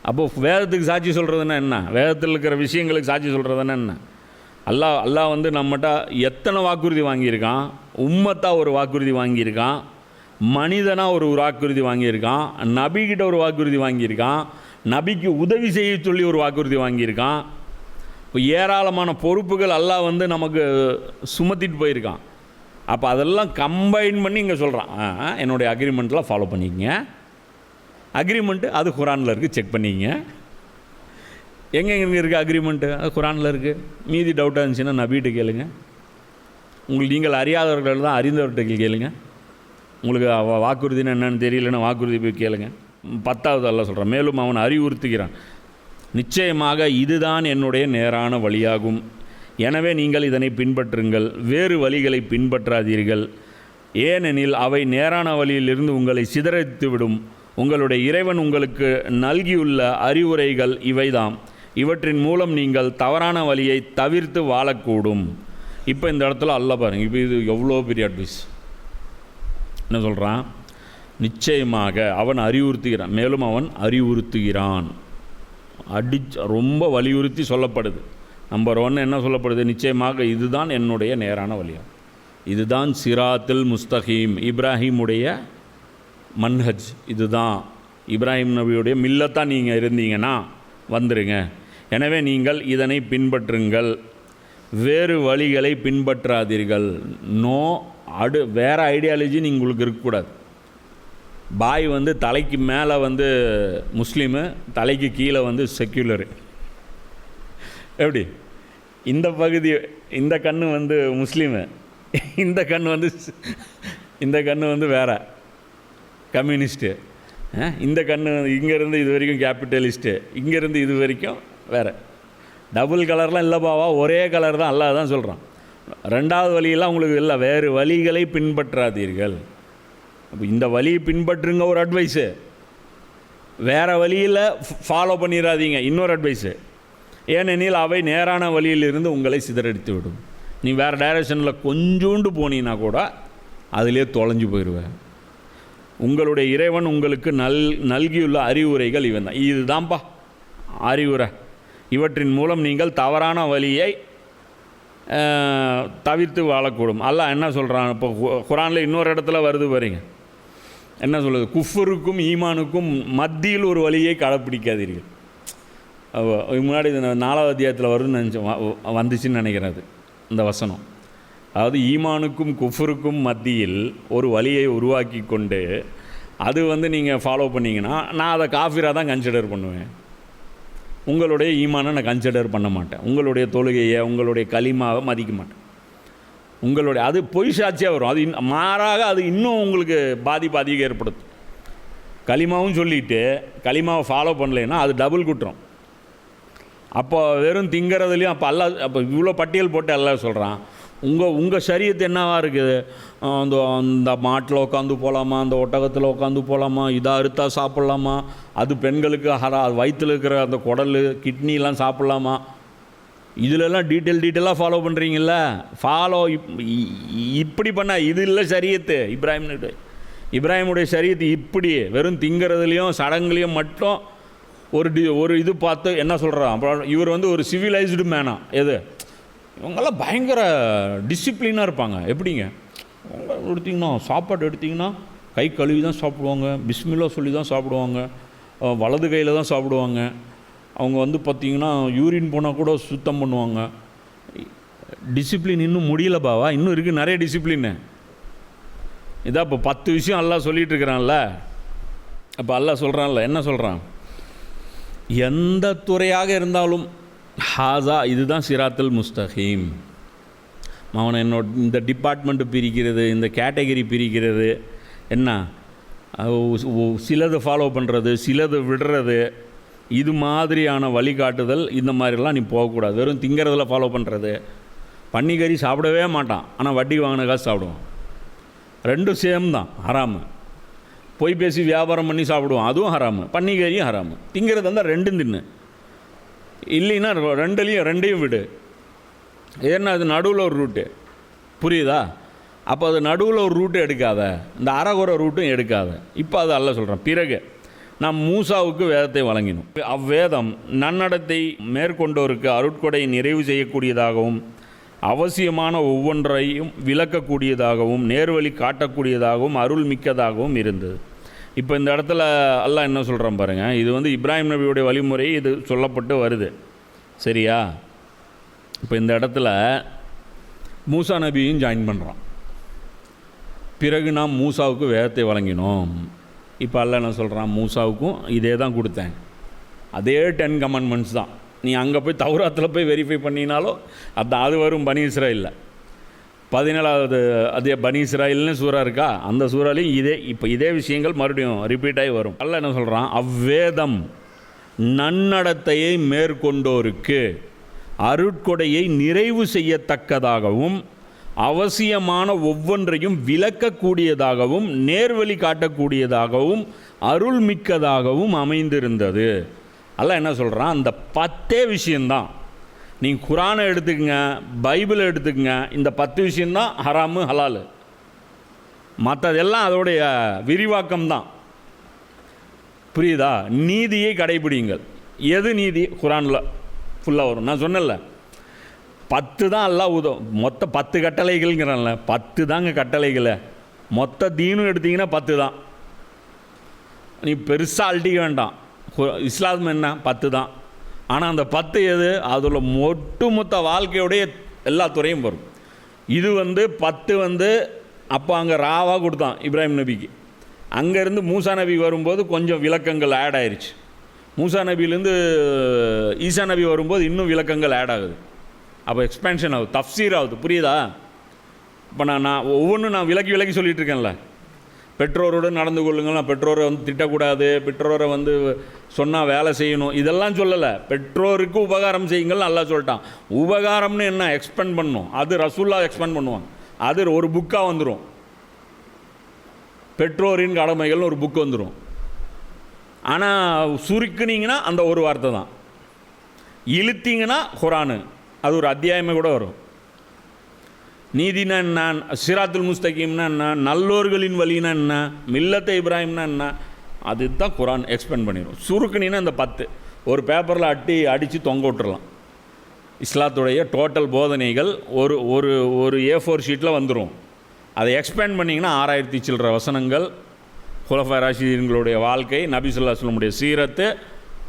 அப்போது வேதத்துக்கு சாட்சி சொல்கிறதுன்னா என்ன? வேதத்தில் இருக்கிற விஷயங்களுக்கு சாட்சி சொல்கிறதுன்னா என்ன? அல்லாஹ் வந்து நம்மகிட்ட எத்தனை வாக்குறுதி வாங்கியிருக்கான்? உம்மத்தாக ஒரு வாக்குறுதி வாங்கியிருக்கான், மனிதனாக ஒரு வாக்குறுதி வாங்கியிருக்கான், நபிக்கிட்ட ஒரு வாக்குறுதி வாங்கியிருக்கான், நபிக்கு உதவி செய்ய சொல்லி ஒரு வாக்குறுதி வாங்கியிருக்கான். இப்போ ஏராளமான பொறுப்புகள் அல்லாஹ் வந்து நமக்கு சுமத்திட்டு போயிருக்கான். அப்போ அதெல்லாம் கம்பைன் பண்ணி இங்கே சொல்கிறான், என்னுடைய அக்ரிமெண்ட்லாம் ஃபாலோ பண்ணிக்கங்க. அக்ரிமெண்ட்டு அது குரானில் இருக்குது, செக் பண்ணிக்கங்க. எங்கெங்கே இருக்குது அக்ரிமெண்ட்டு? அது குரானில் இருக்குது. மீதி டவுட்டாக இருந்துச்சுன்னா நபிகிட்ட கேளுங்க. உங்களுக்கு நீங்கள் அறியாதவர்கள் தான் அறிந்தவர்கிட்ட கேளுங்க. உங்களுக்கு வாக்குறுதின்னு என்னென்னு தெரியலன்னா வாக்குறுதி போய் கேளுங்க. 10வது அல்லாஹ் சொல்கிறான், மேலும் அவன் அறிவுறுத்துகிறான், நிச்சயமாக இதுதான் என்னுடைய நேரான வழியாகும், எனவே நீங்கள் இதனை பின்பற்றுங்கள், வேறு வழிகளை பின்பற்றாதீர்கள், ஏனெனில் அவை நேரான வழியிலிருந்து உங்களை சிதறடித்துவிடும். உங்களுடைய இறைவன் உங்களுக்கு நல்கியுள்ள அறிவுரைகள் இவைதாம், இவற்றின் மூலம் நீங்கள் தவறான வழியை தவிர்த்து வாழக்கூடும். இப்போ இந்த இடத்துல அல்லாஹ் பாருங்க, இப்போ இது எவ்வளோ பெரிய அட்வைஸ். என்ன சொல்கிறான்? நிச்சயமாக அவன் அறிவுறுத்துகிறான், மேலும் அவன் அறிவுறுத்துகிறான். ரொம்ப வலியுறுத்தி சொல்லப்படுது. நம்பர் 1 என்ன சொல்லப்படுது? நிச்சயமாக இதுதான் என்னுடைய நேரான வழியாகும், இதுதான் சிராத்துல் முஸ்தகீம், இப்ராஹிமுடைய மன்ஹஜ், இதுதான் இப்ராஹிம் நபியுடைய மில்லத்தான் நீங்கள் இருந்தீங்கன்னா வந்துடுங்க, எனவே நீங்கள் இதனை பின்பற்றுங்கள், வேறு வழிகளை பின்பற்றாதீர்கள். வேறு ஐடியாலஜி நீங்கள் உங்களுக்கு இருக்கக்கூடாது. பாய் வந்து தலைக்கு மேலே வந்து முஸ்லீமு, தலைக்கு கீழே வந்து செக்யுலரு. எப்படி? இந்த பகுதி இந்த கண்ணு வந்து முஸ்லீமு, இந்த கண்ணு வந்து வேறு கம்யூனிஸ்ட்டு, இந்த கண்ணு இங்கேருந்து இது வரைக்கும் கேபிட்டலிஸ்ட்டு, இங்கேருந்து இது வரைக்கும் வேறு. டபுள் கலர்லாம் இல்லை பாவா, ஒரே கலர் தான். அல்லாஹ் தான் சொல்கிறான். 2வது வழியெல்லாம் உங்களுக்கு இல்லை, வேறு வழிகளை பின்பற்றாதீர்கள். அப்போ இந்த வழியை பின்பற்றுங்க ஒரு அட்வைஸு, வேறு வழியில் ஃபாலோ பண்ணிடாதீங்க இன்னொரு அட்வைஸு, ஏனெனில் அவை நேரான வழியிலிருந்து உங்களை சிதறடித்து விடும். நீ வேறு டைரக்ஷனில் கொஞ்சோண்டு போனீங்கன்னா கூட அதிலே தொலைஞ்சு போயிடுவேன். உங்களுடைய இறைவன் உங்களுக்கு நல்கியுள்ள அறிவுரைகள் இவன் தான், இதுதான்ப்பா அறிவுரை, இவற்றின் மூலம் நீங்கள் தவறான வழியை தவிர்த்து வாழக்கூடும். அல்லாஹ் என்ன சொல்கிறான்? இப்போ குரானில் இன்னொரு இடத்துல வருது பாருங்க, என்ன சொல்லுது? குஃபருக்கும் ஈமானுக்கும் மத்தியில் ஒரு வழியை கடைப்பிடிக்காதீர்கள். முன்னாடி 4வது அத்தியாயத்தில் வரும்னு வந்துச்சுன்னு நினைக்கிறது இந்த வசனம். அதாவது ஈமானுக்கும் குஃபருக்கும் மத்தியில் ஒரு வழியை உருவாக்கி கொண்டு அது வந்து நீங்கள் ஃபாலோ பண்ணிங்கன்னா நான் அதை காஃபிராக தான் கன்சிடர் பண்ணுவேன். உங்களுடைய ஈமானை நான் கன்சிடர் பண்ண மாட்டேன், உங்களுடைய தொழுகையை உங்களுடைய கலிமாவை மதிக்க மாட்டேன். உங்களுடைய அது பொய் சாட்சியாக வரும். அது மாறாக அது இன்னும் உங்களுக்கு பாதிப்பு அதிகம் ஏற்படுத்தும். கலிமாவும் சொல்லிவிட்டு கலிமாவை ஃபாலோ பண்ணலைன்னா அது டபுள் குற்றம். அப்போ வெறும் திங்கிறதுலையும் அப்போ இவ்வளோ பட்டியல் போட்டு எல்லாம் சொல்கிறான். உங்கள் சரியத்து என்னவாக இருக்குது? அந்த மாட்டில் உட்காந்து போகலாமா, அந்த ஒட்டகத்தில் உட்காந்து போகலாமா, இதாக அறுத்தா சாப்பிட்லாமா, அது பெண்களுக்கு வயிற்றில் இருக்கிற அந்த குடல் கிட்னிலாம் சாப்பிட்லாமா, இதிலெல்லாம் டீட்டெயிலாக ஃபாலோ பண்ணுறீங்கள? இப்படி பண்ணால் இது இல்லை சரியத்து. இப்ராஹிமுடைய சரியத்து இப்படி வெறும் திங்கிறதுலையும் சடங்குலையும் மட்டும் ஒரு இது பார்த்து என்ன சொல்கிறான்? அப்புறம் இவர் வந்து ஒரு சிவிலைஸ்டு மேனா. இவங்கெல்லாம் பயங்கர டிசிப்ளினாக இருப்பாங்க. எப்படிங்க? அவங்க எடுத்திங்கன்னா சாப்பாடு எடுத்திங்கன்னா கை கழுவி தான் சாப்பிடுவாங்க, பிஸ்மில்லா சொல்லி தான் சாப்பிடுவாங்க, வலது கையில் தான் சாப்பிடுவாங்க. அவங்க வந்து பார்த்திங்கன்னா யூரின் போனால் கூட சுத்தம் பண்ணுவாங்க. டிசிப்ளின் இன்னும் முடியல பாவா, இன்னும் இருக்குது நிறைய டிசிப்ளின்னு. இதான் இப்போ 10 விஷயம் அல்லாஹ் சொல்லிகிட்டு இருக்கிறான்ல. அப்போ அல்லாஹ் சொல்கிறான்ல, என்ன சொல்கிறான்? எந்த துறையாக இருந்தாலும் ஹாசா இதுதான் சிராத்துல் முஸ்தகீம். அவனை இந்த டிபார்ட்மெண்ட்டு பிரிக்கிறது, இந்த கேட்டகரி பிரிக்கிறது, என்ன சிலது ஃபாலோ பண்ணுறது, சிலது விடுறது, இது மாதிரியான வழிகாட்டுதல் இந்த மாதிரிலாம் நீ போகக்கூடாது. வெறும் திங்கிறதில் ஃபாலோ பண்ணுறது. பன்னிக்கறி சாப்பிடவே மாட்டான், ஆனால் வட்டி வாங்கின காசு சாப்பிடுவான். 2 சேம் தான், ஹராமு. பொய் பேசி வியாபாரம் பண்ணி சாப்பிடுவான், அதுவும் ஹராமு. பன்னிக்கறியும் ஹராமு. திங்கிறது இருந்தால் 2 தின்னு, இல்லைன்னா 2லையும் விடு. ஏன்னா அது நடுவில் ஒரு ரூட்டு, புரியுதா? அப்போ அது நடுவில் ஒரு ரூட்டு எடுக்காத, இந்த அரைகுறை ரூட்டும் எடுக்காத. இப்போ அது அல்லாஹ் சொல்கிறான். பிறகு நாம் மூசாவுக்கு வேதத்தை வழங்கினோம். அவ்வேதம் நன்னடத்தை மேற்கொண்டோருக்கு அருட்கொடை நிறைவு செய்யக்கூடியதாகவும் அவசியமான ஒவ்வொன்றையும் விளக்கக்கூடியதாகவும் நேர்வழி காட்டக்கூடியதாகவும் அருள் மிக்கதாகவும் இருந்தது. இப்போ இந்த இடத்துல அல்லாஹ் என்ன சொல்கிறான் பாருங்கள். இது வந்து இப்ராஹிம் நபியுடைய வழிமுறை இது சொல்லப்பட்டு வருது, சரியா? இப்போ இந்த இடத்துல மூசா நபியும் ஜாயின் பண்ணுறான். பிறகு நாம் மூசாவுக்கு வேதத்தை வழங்கினோம். இப்போ அல்லாஹ் என்ன சொல்கிறான், மூசாவுக்கும் இதே தான் கொடுத்தேன், அதே 10 கமாண்ட்மெண்ட்ஸ் தான். நீ அங்கே போய் தௌராத்தில் போய் வெரிஃபை பண்ணினாலும் அது வரும் பனி இஸ்ராயலில். 17வது அதே பனி இஸ்ராயல்னு சூறா இருக்கா, அந்த சூறாலையும் இதே விஷயங்கள் மறுபடியும் ரிப்பீட் ஆகி வரும். அல்லாஹ் என்ன சொல்கிறான், அவ்வேதம் நன்னடத்தையை மேற்கொண்டோருக்கு அருட்கொடையை நிறைவு செய்யத்தக்கதாகவும் அவசியமான ஒவ்வொன்றையும் விளக்கக்கூடியதாகவும் நேர்வழி காட்டக்கூடியதாகவும் அருள்மிக்கதாகவும் அமைந்திருந்தது. அல்லாஹ் என்ன சொல்கிறான், அந்த 10 விஷயந்தான். நீங்கள் குரானை எடுத்துக்கங்க, பைபிளை எடுத்துக்கங்க, இந்த 10 விஷயந்தான் ஹராமு ஹலாலு. மற்றதெல்லாம் அதோடைய விரிவாக்கம் தான். புரியுதா? நீதியை கடைபிடிங்கள். எது நீதி குரானில் ஃபுல்லாக வரும். நான் சொன்னல 10 தான் அல்லாஹ் மொத்த 10 கட்டளைகள்ங்கிறான்ல, 10 தாங்க கட்டளைகளை. மொத்த தீனும் எடுத்திங்கன்னா 10 தான். நீ பெருசாக அழட்டிக்க வேண்டாம். இஸ்லாம் என்ன 10 தான். ஆனால் அந்த 10 எது, அதில் ஒட்டுமொத்த வாழ்க்கையுடைய எல்லா துறையும் வரும். இது 10 அப்போ அங்கே ராவாக கொடுத்தான் இப்ராஹிம் நபிக்கு. அங்கேருந்து மூசா நபி வரும்போது கொஞ்சம் விளக்கங்கள் ஆட் ஆயிடுச்சு. மூசா நபியிலேருந்து ஈசா நபி வரும்போது இன்னும் விளக்கங்கள் ஆட் ஆகுது. அப்போ எக்ஸ்பேன்ஷன் ஆகுது, தஃப்சீர் ஆகுது. புரியுதா? இப்போ நான் ஒவ்வொன்றும் நான் விலக்கி சொல்லிகிட்டு இருக்கேன்ல. பெற்றோரோடு நடந்து கொள்ளுங்கள், நான் பெற்றோரை திட்டக்கூடாது, பெற்றோரை சொன்னால் வேலை செய்யணும், இதெல்லாம் சொல்லலை. பெற்றோருக்கு உபகாரம் செய்யுங்கள் அல்லாஹ் சொல்லிட்டான். உபகாரம்னு என்ன எக்ஸ்பெண்ட் பண்ணணும், அது ரசூல்லா எக்ஸ்பெண்ட் பண்ணுவாங்க. அது ஒரு புக்காக வந்துடும். பெற்றோரின் கடமைகள்னு ஒரு புக்கு வந்துடும். ஆனால் சுருக்குனீங்கன்னா அந்த ஒரு வார்த்தை தான். இழுத்தீங்கன்னா குரானு, அது ஒரு அத்தியாயமே கூட வரும். நீதினா என்ன, சிராத்துல் முஸ்தகீம்னா என்ன, நல்லோர்களின் வழினா என்ன, மில்லத்தை இப்ராஹிம்னா என்ன, அதுதான் குரான் எக்ஸ்பெண்ட் பண்ணிடும். சுருக்குனீங்கன்னா இந்த 10 ஒரு பேப்பரில் அடித்து தொங்க விட்டுறலாம். இஸ்லாத்துடைய டோட்டல் போதனைகள் ஒரு A4 ஷீட்டில் வந்துடும். அதை எக்ஸ்பேண்ட் பண்ணிங்கன்னா 6000 சில்லற வசனங்கள், குலஃபாய் ராஷிதீன்களுடைய வாழ்க்கை, நபி ஸல்லல்லாஹு அலைஹி வஸல்லம் உடைய சீரத்து.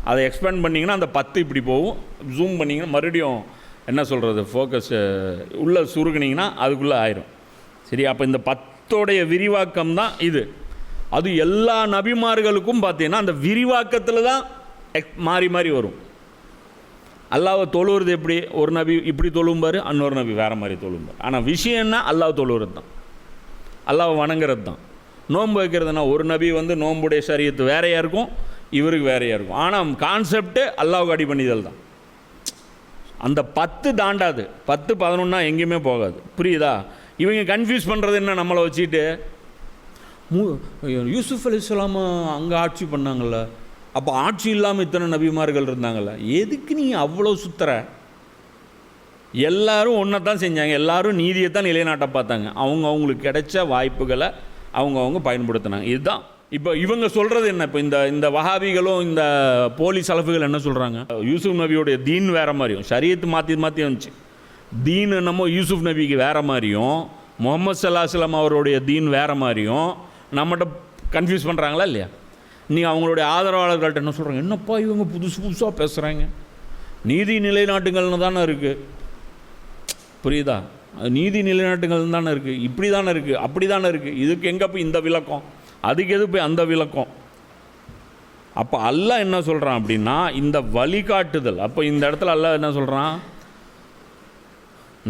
அதை எக்ஸ்பேண்ட் பண்ணிங்கன்னா அந்த 10 இப்படி போகும். ஜூம் பண்ணிங்கன்னா மறுபடியும் என்ன சொல்கிறது, ஃபோக்கஸ் உள்ளே சுருக்குனிங்கன்னா அதுக்குள்ளே ஆயிரும். சரி, அப்போ இந்த 10 விரிவாக்கம் தான் இது. அது எல்லா நபிமார்களுக்கும் பார்த்தீங்கன்னா அந்த விரிவாக்கத்தில் தான் மாறி மாறி வரும். அல்லாஹ்வை தொழுவுறது எப்படி, ஒரு நபி இப்படி தொழும்பார், இன்னொரு நபி வேறு மாதிரி தொழும்பார். ஆனால் விஷயம் என்ன, அல்லாஹ் தொழுவுறது தான், அல்லாஹ்வை வணங்குறது தான். நோன்பு வைக்கிறதுனா ஒரு நபி நோன்புடைய ஷரியத்து வேறையாக இருக்கும், இவருக்கு வேறையாக இருக்கும். ஆனால் கான்செப்டு அல்லாஹ்வுக்கு அடி பண்ணிதல் தான். அந்த 10 தாண்டாது, 10, 11 எங்கேயுமே போகாது. புரியுதா? இவங்க கன்ஃபியூஸ் பண்ணுறது என்ன, நம்மளை வச்சுட்டு யூசுஃப் அலைஹிஸ்ஸலாம் அங்கே ஆட்சி பண்ணாங்கள்ல, அப்போ ஆட்சி இல்லாமல் இத்தனை நபிமார்கள் இருந்தாங்கள்ல, எதுக்கு நீ அவ்வளோ சுற்றுற? எல்லாரும் ஒன்றை தான் செஞ்சாங்க, எல்லாரும் நீதியை தான் நிலைநாட்ட பார்த்தாங்க. அவங்களுக்கு கிடைச்ச வாய்ப்புகளை அவங்க பயன்படுத்தினாங்க. இதுதான் இப்போ இவங்க சொல்கிறது என்ன. இப்போ இந்த வஹாபிகளும் இந்த போலி சலஃபுகள் என்ன சொல்கிறாங்க, யூசுப் நபியோடைய தீன் வேறு மாதிரியும், ஷரியத்து மாற்றி வந்துச்சு. தீன் நம்ம யூசுப் நபிக்கு வேறு மாதிரியும், முகமது ஸல்லல்லாஹு அலைஹி வஸல்லம் அவருடைய தீன் வேறு மாதிரியும் நம்மகிட்ட கன்ஃபியூஸ் பண்ணுறாங்களா இல்லையா? நீங்கள் அவங்களுடைய ஆதரவாளர்கள்ட்ட என்ன சொல்கிறாங்க, என்னப்பா இவங்க புதுசாக பேசுகிறாங்க, நீதி நிலைநாட்டுங்கள்னு தானே இருக்குது. புரியுதா? நீதி நிலைநாட்டுங்கள் தானே இருக்குது, இப்படி தானே இருக்குது, அப்படி தானே இருக்குது, இதுக்கு எங்கே போய் இந்த விளக்கம், அதுக்கு எது போய் அந்த விளக்கம்? அப்போ அல்லாஹ் என்ன சொல்கிறான் அப்படின்னா இந்த வழிகாட்டுதல். அப்போ இந்த இடத்துல அல்லாஹ் என்ன சொல்கிறான்,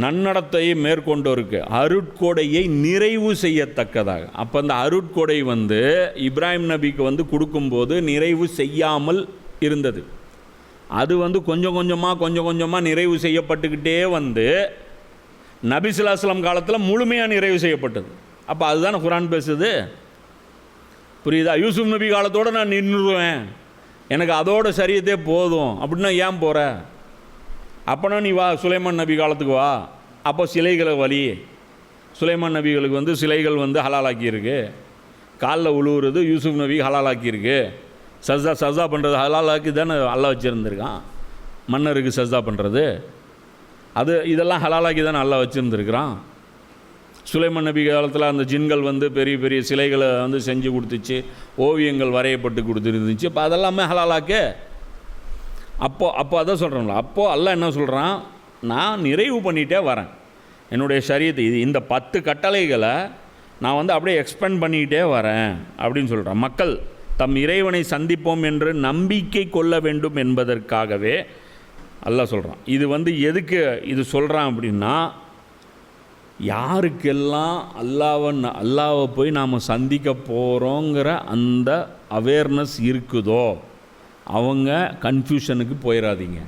நன்னடத்தையை மேற்கொண்டோருக்கு அருட்கொடையை நிறைவு செய்யத்தக்கதாக. அப்போ அந்த அருட்கொடை இப்ராஹிம் நபிக்கு கொடுக்கும்போது நிறைவு செய்யாமல் இருந்தது. அது கொஞ்சம் கொஞ்சமாக நிறைவு செய்யப்பட்டுக்கிட்டே நபி ஸல்லல்லாஹு அலைஹி வஸல்லம் காலத்தில் முழுமையாக நிறைவு செய்யப்பட்டது. அப்போ அதுதானே குரான் பேசுது. புரியுதா? யூசுப் நபி காலத்தோடு நான் நின்றுடுவேன், எனக்கு அதோட சரியத்தே போதும் அப்படின்னா ஏன் போகிற? அப்போனா நீ வா, சுலைமான் நபி காலத்துக்கு வா. அப்போ சிலைகளை வழி, சுலைமான் நபிகளுக்கு சிலைகள் ஹலாலாக்கியிருக்கு, காலில் உழுவுறது யூசுப் நபி ஹலாலாக்கியிருக்கு. சஜ்தா பண்ணுறது ஹலாலாக்கி தானே அல்லாஹ் வச்சுருந்துருக்கான். மன்னருக்கு சஜ்தா பண்ணுறது இதெல்லாம் ஹலாலாக்கி தானே அல்லாஹ் வச்சுருந்துருக்குறான். சுலைமான் நபி காலத்தில் அந்த ஜின்கள் வந்து பெரிய பெரிய சிலைகளை வந்து செஞ்சு கொடுத்துச்சு, ஓவியங்கள் வரையப்பட்டு கொடுத்துருந்துச்சு. இப்போ அதெல்லாமே ஹலாலாக்கே. அப்போ அதான் சொல்கிறோம்ல, அப்போது அல்லாஹ் என்ன சொல்கிறான், நான் நிறைவு பண்ணிகிட்டே வரேன் என்னுடைய ஷரியத்தை. இந்த 10 கட்டளைகளை நான் வந்து அப்படியே எக்ஸ்பெண்ட் பண்ணிக்கிட்டே வரேன் அப்படின்னு சொல்கிறேன். மக்கள் தம் இறைவனை சந்திப்போம் என்று நம்பிக்கை கொள்ள வேண்டும் என்பதற்காகவே அல்லாஹ் சொல்கிறான். இது வந்து எதுக்கு இது சொல்கிறான் அப்படின்னா, யாருக்கெல்லாம் அல்லாவை போய் நாம் சந்திக்க போகிறோங்கிற அந்த அவேர்னஸ் இருக்குதோ அவங்க கன்ஃபியூஷனுக்கு போயிடாதீங்க.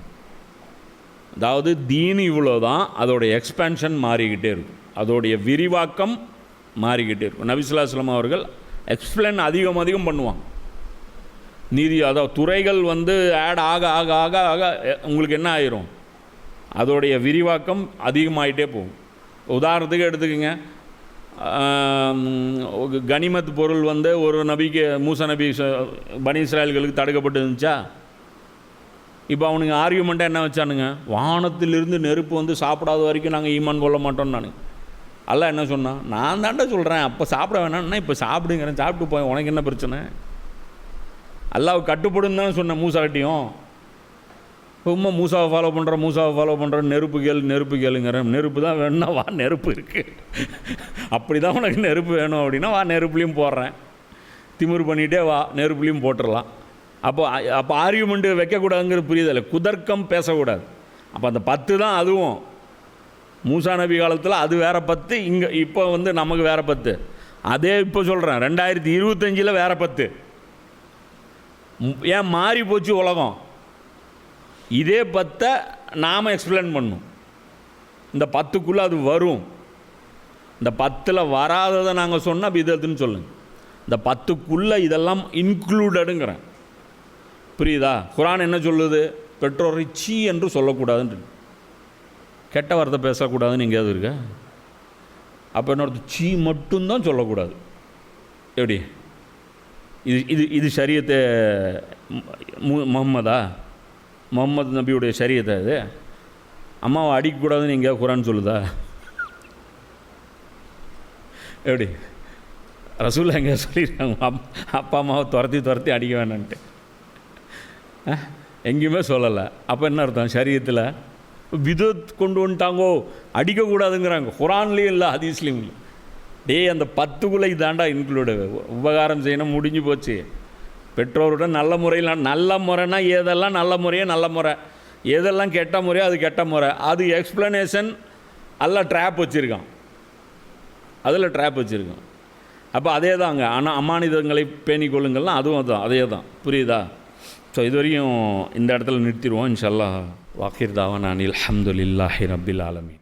அதாவது தீன் இவ்வளோ தான், அதோடைய எக்ஸ்பேன்ஷன் மாறிக்கிட்டே இருக்கும், அதோடைய விரிவாக்கம் மாறிக்கிட்டே இருக்கும். நபி ஸல்லல்லாஹு அலைஹி வஸல்லம் அவர்கள் எக்ஸ்பிளைன் அதிகம் பண்ணுவாங்க. அதாவது துறைகள் வந்து ஆட் ஆக ஆக ஆக ஆக உங்களுக்கு என்ன ஆயிரும், அதோடைய விரிவாக்கம் அதிகமாகிட்டே போகும். உதாரணத்துக்கு எடுத்துக்கோங்க, கனிமத் பொருள் வந்து ஒரு நபிக்கு, மூசா நபி பனி இஸ்ராயல்களுக்கு தடுக்கப்பட்டு இருந்துச்சா? இப்போ அவனுங்க ஆர்கியூமெண்ட்டாக என்ன வச்சானுங்க, வானத்திலிருந்து நெருப்பு வந்து சாப்பிடாத வரைக்கும் நாங்கள் ஈமான் கொள்ள மாட்டோம். அல்லாஹ் என்ன சொன்னான், நான் தாண்டா சொல்கிறேன் அப்போ சாப்பிட வேணாம்னா இப்போ சாப்பிடுங்கிறேன், சாப்பிட்டு போய் உனக்கு என்ன பிரச்சனை? அல்லாஹ் கட்டுப்படுன்னு தான் சொன்னேன் மூசாக்கிட்டையும். இப்போ மூசாவை ஃபாலோ பண்ணுறேன், நெருப்பு கேளுங்கிறேன். நெருப்பு தான் வேணும்னா வா, நெருப்பு இருக்குது. அப்படி தான் உனக்கு நெருப்பு வேணும் அப்படின்னா வா, நெருப்புலையும் போடுறேன். திமிரு பண்ணிகிட்டே வா, நெருப்புலையும் போட்டுடலாம். அப்போ ஆர்கியூமெண்ட்டு வைக்கக்கூடாதுங்கிறது புரியுதில்லை, குதர்க்கம் பேசக்கூடாது. அப்போ அந்த 10 தான் அதுவும் மூசா நபி காலத்தில் அது வேறு 10, இங்கே இப்போ வந்து நமக்கு வேறு 10. அதே இப்போ சொல்கிறேன் 2025 வேறு 10. ஏன் மாறி போச்சு உலகம்? இதே 10 நாம் எக்ஸ்பிளைன் பண்ணணும். இந்த 10க்குள்ளே அது வரும். இந்த 10ல் வராததை நாங்கள் சொன்னால் பிதத்துன்னு சொல்லுங்கள். இந்த 10க்குள்ளே இதெல்லாம் இன்க்ளூடடுங்கிறேன். புரியுதா? குர்ஆன் என்ன சொல்லுது, பெற்றோரை சீ என்று சொல்லக்கூடாதுன்னு, கெட்ட வார்த்தை பேசக்கூடாதுன்னு எங்கேயாவது இருக்கா? அப்போ என்ன சீ மட்டும்தான் சொல்லக்கூடாது. எப்படி இது ஷரியத்தை முகமது நபியுடைய ஷரியத்தை? அது அம்மாவை அடிக்கக்கூடாதுன்னு எங்கேயாவது குர்ஆன் சொல்லுதா? எப்படி ரசூல் எங்கே சொல்லியிருக்காங்க அப்பா அம்மாவை துரத்தி அடிக்க வேணான்ட்டு? எங்கேயுமே சொல்லலை. அப்போ என்ன அர்த்தம்? ஷரியத்தில் விதத் கொண்டு வந்துட்டாங்கோ, அடிக்கக்கூடாதுங்கிறாங்க. குர்ஆன்லேயும் இல்லை, ஹதீஸ்லேயும் இல்லை. அந்த 10க்குள்ளே இதாண்டா இன்க்ளூடு. உபகாரம் செய்யணும், முடிஞ்சு போச்சு. பெற்றோருடன் நல்ல முறைனா எதெல்லாம் நல்ல முறை, எதெல்லாம் கெட்ட முறையோ அது கெட்ட முறை. அது எக்ஸ்ப்ளனேஷன் அல்ல, ட்ராப் வச்சுருக்கான், அதில் ட்ராப் வச்சுருக்கான். அப்போ அதே தாங்க. ஆனால் அமானிதங்களை பேணிக்கொள்ளுங்கள்லாம் அதுவும் அதுதான், அதே தான். புரியுதா? ஸோ இது வரையும் இந்த இடத்துல நிறுத்திடுவோம் இன்ஷா அல்லாஹ். வாகிர் தாவானா அனில் ஹம்துலில்லாஹி ரப்பில் ஆலமீன்.